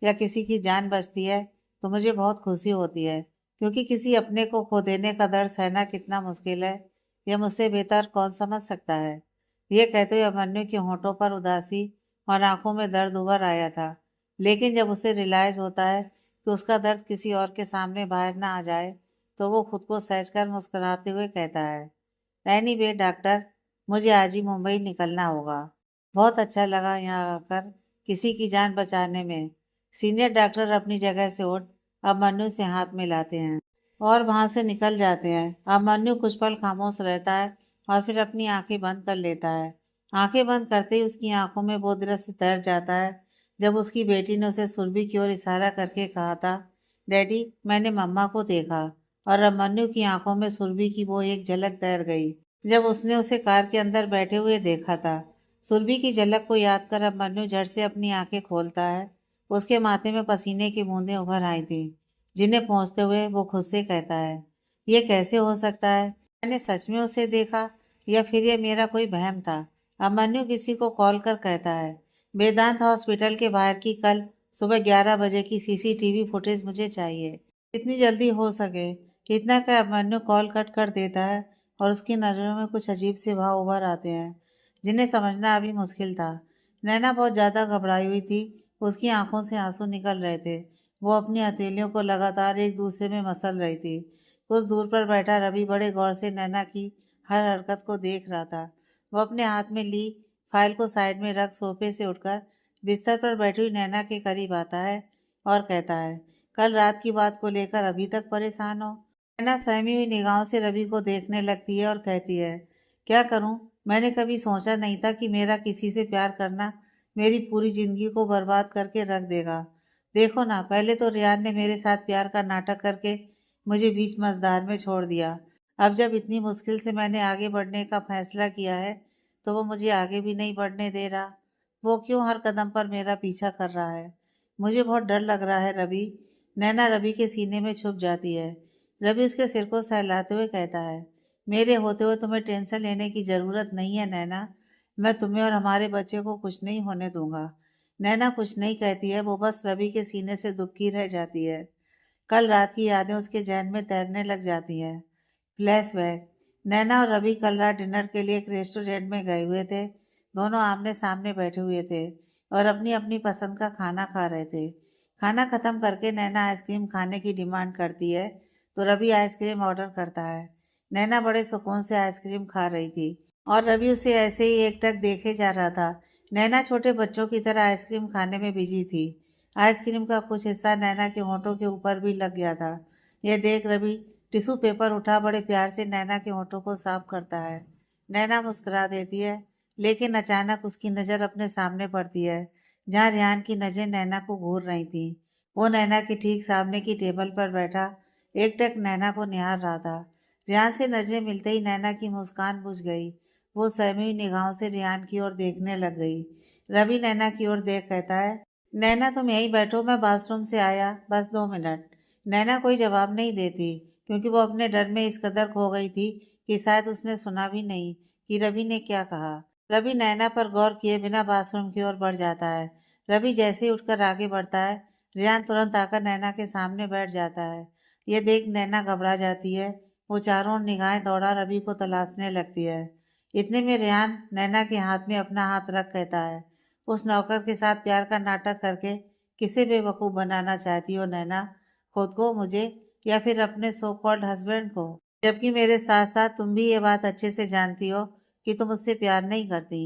या किसी की जान बचती है तो मुझे बहुत खुशी होती है, क्योंकि किसी अपने को खो देने का दर्द सहना कितना मुश्किल है यह मुझसे बेहतर कौन समझ सकता है। ये कहते हुए अभिमन्यु के होंठों पर उदासी और आंखों में दर्द उभर आया था। लेकिन जब उसे रियलाइज होता है कि उसका दर्द किसी और के सामने बाहर ना आ जाए तो वो खुद को सहजकर मुस्कुराते हुए कहता है, एनीवे डॉक्टर, मुझे आज ही मुंबई निकलना होगा। बहुत अच्छा लगा यहाँ आकर किसी की जान बचाने में। सीनियर डॉक्टर अपनी जगह से उठ अभिमन्यु से हाथ मिलाते हैं और वहां से निकल जाते हैं। अभिमन्यु कुछ पल खामोश रहता है और फिर अपनी आंखें बंद कर लेता है। आंखें बंद करते ही उसकी आंखों में वो दृश्य तैर जाता है जब उसकी बेटी ने उसे सुरभि की ओर इशारा करके कहा था, डैडी मैंने मम्मा को देखा। और अभिमन्यु की आंखों में सुरभि की वो एक झलक तैर गई जब उसने उसे कार के अंदर बैठे हुए देखा था। सुरभि की झलक को याद कर अभिमन्यु झट से अपनी आंखें खोलता है। उसके माथे में पसीने की बूंदें उभर आई थी, जिन्हें पहुंचते हुए वो खुद से कहता है, ये कैसे हो सकता है? मैंने सच में उसे देखा या फिर ये मेरा कोई वहम था? अभिमन्यु किसी को कॉल कर कहता है, वेदांत हॉस्पिटल के बाहर की कल सुबह 11 बजे की सीसीटीवी फुटेज मुझे चाहिए, जितनी जल्दी हो सके। इतना का अभिमन्यु कॉल कट कर देता है और उसकी नज़रों में कुछ अजीब से भाव उभर आते हैं, जिन्हें समझना अभी मुश्किल था। नैना बहुत ज़्यादा घबराई हुई थी, उसकी आंखों से आंसू निकल रहे थे। वो अपनी हथेलियों को लगातार एक दूसरे में मसल रही थी। कुछ दूर पर बैठा रवि बड़े गौर से नैना की हर हरकत को देख रहा था। वो अपने हाथ में ली फाइल को साइड में रख सोफे से उठकर बिस्तर पर बैठी हुई नैना के करीब आता है और कहता है, कल रात की बात को लेकर अभी तक परेशान हो? नैना सहमी हुई निगाहों से रवि को देखने लगती है और कहती है, क्या करूं? मैंने कभी सोचा नहीं था कि मेरा किसी से प्यार करना मेरी पूरी जिंदगी को बर्बाद करके रख देगा। देखो ना, पहले तो रियान ने मेरे साथ प्यार का नाटक करके मुझे बीच मझधार में छोड़ दिया। अब जब इतनी मुश्किल से मैंने आगे बढ़ने का फैसला किया है तो वो मुझे आगे भी नहीं बढ़ने दे रहा। वो क्यों हर कदम पर मेरा पीछा कर रहा है? मुझे बहुत डर लग रहा है रवि। नैना रवि के सीने में छुप जाती है। रवि उसके सिर को सहलाते हुए कहता है, मेरे होते हुए तुम्हें टेंशन लेने की जरूरत नहीं है नैना। मैं तुम्हें और हमारे बच्चे को कुछ नहीं होने दूंगा। नैना कुछ नहीं कहती है, वो बस रवि के सीने से दुबकी रह जाती है। कल रात की यादें उसके जहन में तैरने लग जाती हैं। फ्लैशबैक। नैना और रवि कल रात डिनर के लिए एक रेस्टोरेंट में गए हुए थे। दोनों आमने सामने बैठे हुए थे और अपनी अपनी पसंद का खाना खा रहे थे। खाना खत्म करके नैना आइसक्रीम खाने की डिमांड करती है तो रवि आइसक्रीम ऑर्डर करता है। नैना बड़े सुकून से आइसक्रीम खा रही थी और रवि उसे ऐसे ही एकटक देखे जा रहा था। नैना छोटे बच्चों की तरह आइसक्रीम खाने में बिजी थी। आइसक्रीम का कुछ हिस्सा नैना के होंठों के ऊपर भी लग गया था। यह देख रवि टिश्यू पेपर उठा बड़े प्यार से नैना के होंठों को साफ करता है। नैना मुस्कुरा देती है, लेकिन अचानक उसकी नज़र अपने सामने पड़ती है, जहाँ रेहान की नज़रें नैना को घूर रही थी। वो नैना के ठीक सामने की टेबल पर बैठा एकटक नैना को निहार रहा था। रेहान से नजरें मिलते ही नैना की मुस्कान बुझ गई। वो सहमी हुई निगाहों से रेहान की ओर देखने लग गई। रवि नैना की ओर देख कहता है, नैना तुम यहीं बैठो, मैं बाथरूम से आया, बस 2 मिनट। नैना कोई जवाब नहीं देती, क्योंकि वो अपने डर में इस कदर खो गई थी कि शायद उसने सुना भी नहीं कि रवि ने क्या कहा। रवि नैना पर गौर किए बिना बाथरूम की ओर बढ़ जाता है। रवि जैसे ही उठकर आगे बढ़ता है, रेहान तुरंत आकर नैना के सामने बैठ जाता है। यह देख नैना घबरा जाती है। वो चारों ओर निगाहें दौड़ा रवि को तलाशने लगती है। इतने में रेहान नैना के हाथ में अपना हाथ रख कहता है, उस नौकर के साथ प्यार का नाटक करके किसे बेवकूफ़ बनाना चाहती हो नैना? खुद को, मुझे, या फिर अपने सो कॉल्ड हस्बैंड को? जबकि मेरे साथ साथ तुम भी ये बात अच्छे से जानती हो कि तुम मुझसे प्यार नहीं करती।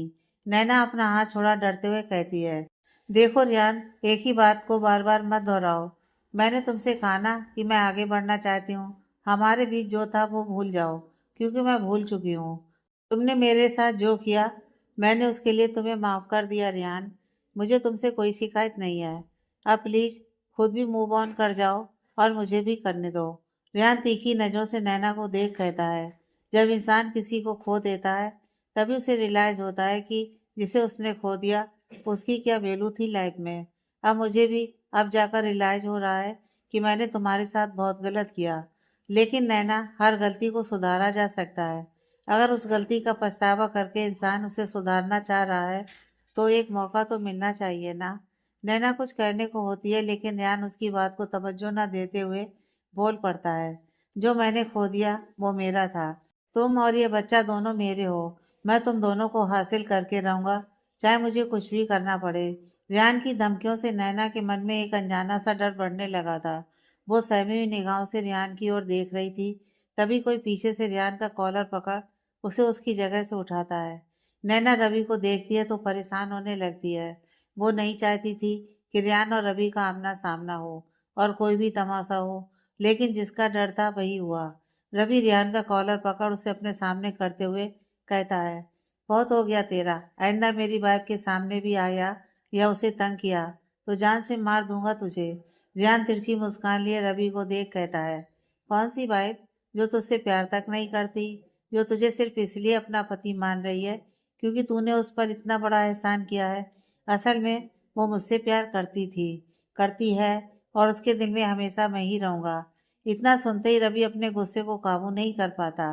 नैना अपना हाथ छोड़ा डरते हुए कहती है, देखो रियान, एक ही बात को बार बार मत दोहराओ। मैंने तुमसे कहा ना कि मैं आगे बढ़ना चाहती हूँ। हमारे बीच जो था वो भूल जाओ, क्योंकि मैं भूल चुकी हूँ। तुमने मेरे साथ जो किया, मैंने उसके लिए तुम्हें माफ़ कर दिया रियान। मुझे तुमसे कोई शिकायत नहीं है। अब प्लीज़ खुद भी मूव ऑन कर जाओ और मुझे भी करने दो। रेहान तीखी नज़रों से नैना को देख कहता है, जब इंसान किसी को खो देता है तभी उसे रियलाइज़ होता है कि जिसे उसने खो दिया उसकी क्या वैल्यू थी लाइफ में। अब मुझे भी अब जाकर रियलाइज़ हो रहा है कि मैंने तुम्हारे साथ बहुत गलत किया। लेकिन नैना, हर गलती को सुधारा जा सकता है। अगर उस गलती का पछतावा करके इंसान उसे सुधारना चाह रहा है तो एक मौका तो मिलना चाहिए ना। नैना कुछ कहने को होती है, लेकिन रेहान उसकी बात को तवज्जो न देते हुए बोल पड़ता है, जो मैंने खो दिया वो मेरा था। तुम और ये बच्चा दोनों मेरे हो। मैं तुम दोनों को हासिल करके रहूंगा, चाहे मुझे कुछ भी करना पड़े। रेहान की धमकियों से नैना के मन में एक अनजाना सा डर बढ़ने लगा था। वो सहमी हुई निगाहों से रेहान की ओर देख रही थी। तभी कोई पीछे से रेहान का कॉलर पकड़ उसे उसकी जगह से उठाता है। नैना रवि को देखती है तो परेशान होने लगती है। वो नहीं चाहती थी कि रेहान और रवि का आमना सामना हो और कोई भी तमाशा हो, लेकिन जिसका डर था वही हुआ। रवि रेहान का कॉलर पकड़ उसे अपने सामने करते हुए कहता है, बहुत हो गया तेरा। आइंदा मेरी वाइफ के सामने भी आया या उसे तंग किया तो जान से मार दूंगा तुझे। रेहान तिरछी मुस्कान लिए रवि को देख कहता है, कौन सी वाइफ? जो तुझसे प्यार तक नहीं करती, जो तुझे सिर्फ इसलिए अपना पति मान रही है क्योंकि तूने उस पर इतना बड़ा एहसान किया है। असल में वो मुझसे प्यार करती थी, करती है, और उसके दिल में हमेशा मैं ही रहूंगा। इतना सुनते ही रवि अपने गुस्से को काबू नहीं कर पाता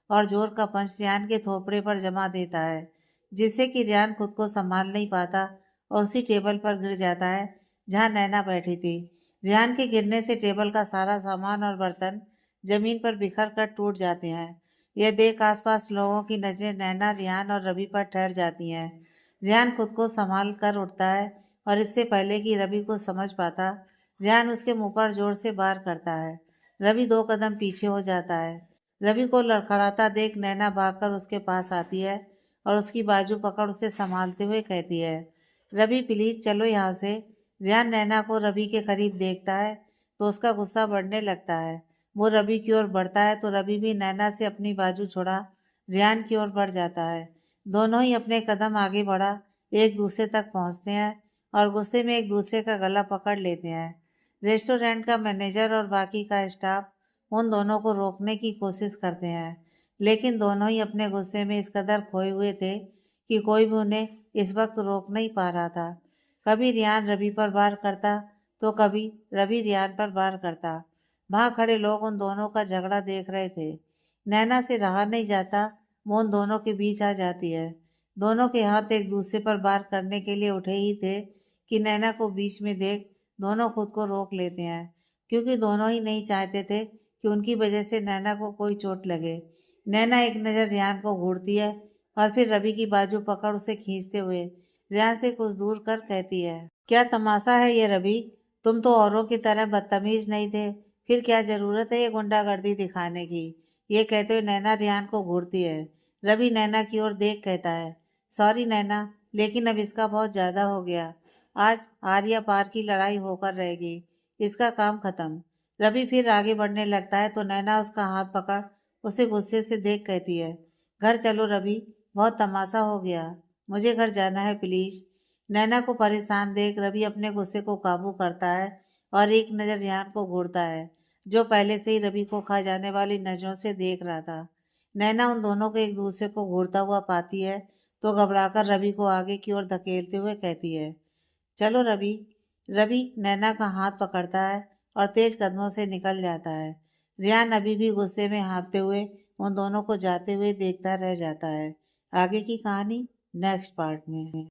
और जोर का पंच रेहान के थोपड़े पर जमा देता है, जिससे कि रेहान खुद को संभाल नहीं पाता और उसी टेबल पर गिर जाता है जहाँ नैना बैठी थी। रेहान के गिरने से टेबल का सारा सामान और बर्तन जमीन पर बिखर कर टूट जाते हैं। यह देख आसपास लोगों की नजरें नैना, रेहान और रवि पर ठहर जाती हैं। रेहान खुद को संभाल कर उठता है और इससे पहले कि रवि को समझ पाता, रेहान उसके मुंह पर जोर से वार करता है। रवि 2 कदम पीछे हो जाता है। रवि को लड़खड़ाता देख नैना भागकर उसके पास आती है और उसकी बाजू पकड़ उसे संभालते हुए कहती है, रवि प्लीज चलो यहाँ से। रेहान नैना को रवि के करीब देखता है तो उसका गुस्सा बढ़ने लगता है। वो रवि की ओर बढ़ता है तो रवि भी नैना से अपनी बाजू छोड़ा रेहान की ओर बढ़ जाता है। दोनों ही अपने कदम आगे बढ़ा एक दूसरे तक पहुंचते हैं और गुस्से में एक दूसरे का गला पकड़ लेते हैं। रेस्टोरेंट का मैनेजर और बाकी का स्टाफ उन दोनों को रोकने की कोशिश करते हैं, लेकिन दोनों ही अपने गुस्से में इस कदर खोए हुए थे कि कोई भी उन्हें इस वक्त रोक नहीं पा रहा था। कभी रेहान रवि पर वार करता तो कभी रवि रेहान पर वार करता। वहां खड़े लोग उन दोनों का झगड़ा देख रहे थे। नैना से रहा नहीं जाता, वो उन दोनों के बीच आ जाती है। दोनों के हाथ एक दूसरे पर वार करने के लिए उठे ही थे कि नैना को बीच में देख दोनों खुद को रोक लेते हैं, क्योंकि दोनों ही नहीं चाहते थे कि उनकी वजह से नैना को कोई चोट लगे। नैना एक नज़र रेहान को घूरती है और फिर रवि की बाजू पकड़ उसे खींचते हुए रेहान से कुछ दूर कर कहती है, क्या तमाशा है ये रवि? तुम तो औरों की तरह बदतमीज नहीं थे, फिर क्या जरूरत है ये गुंडागर्दी दिखाने की। ये कहते हुए नैना रियान को घूरती है। रवि नैना की ओर देख कहता है, सॉरी नैना, लेकिन अब इसका बहुत ज्यादा हो गया। आज आर्या पार की लड़ाई होकर रहेगी, इसका काम खत्म। रवि फिर आगे बढ़ने लगता है तो नैना उसका हाथ पकड़ उसे गुस्से से देख कहती है, घर चलो रवि, बहुत तमाशा हो गया, मुझे घर जाना है प्लीज। नैना को परेशान देख रवि अपने गुस्से को काबू करता है और एक नज़र रेहान को घूरता है, जो पहले से ही रवि को खा जाने वाली नजरों से देख रहा था। नैना उन दोनों को एक दूसरे को घूरता हुआ पाती है तो घबराकर रवि को आगे की ओर धकेलते हुए कहती है, चलो रवि। रवि नैना का हाथ पकड़ता है और तेज कदमों से निकल जाता है। रेहान अभी भी गुस्से में हाँफते हुए उन दोनों को जाते हुए देखता रह जाता है। आगे की कहानी नेक्स्ट पार्ट में।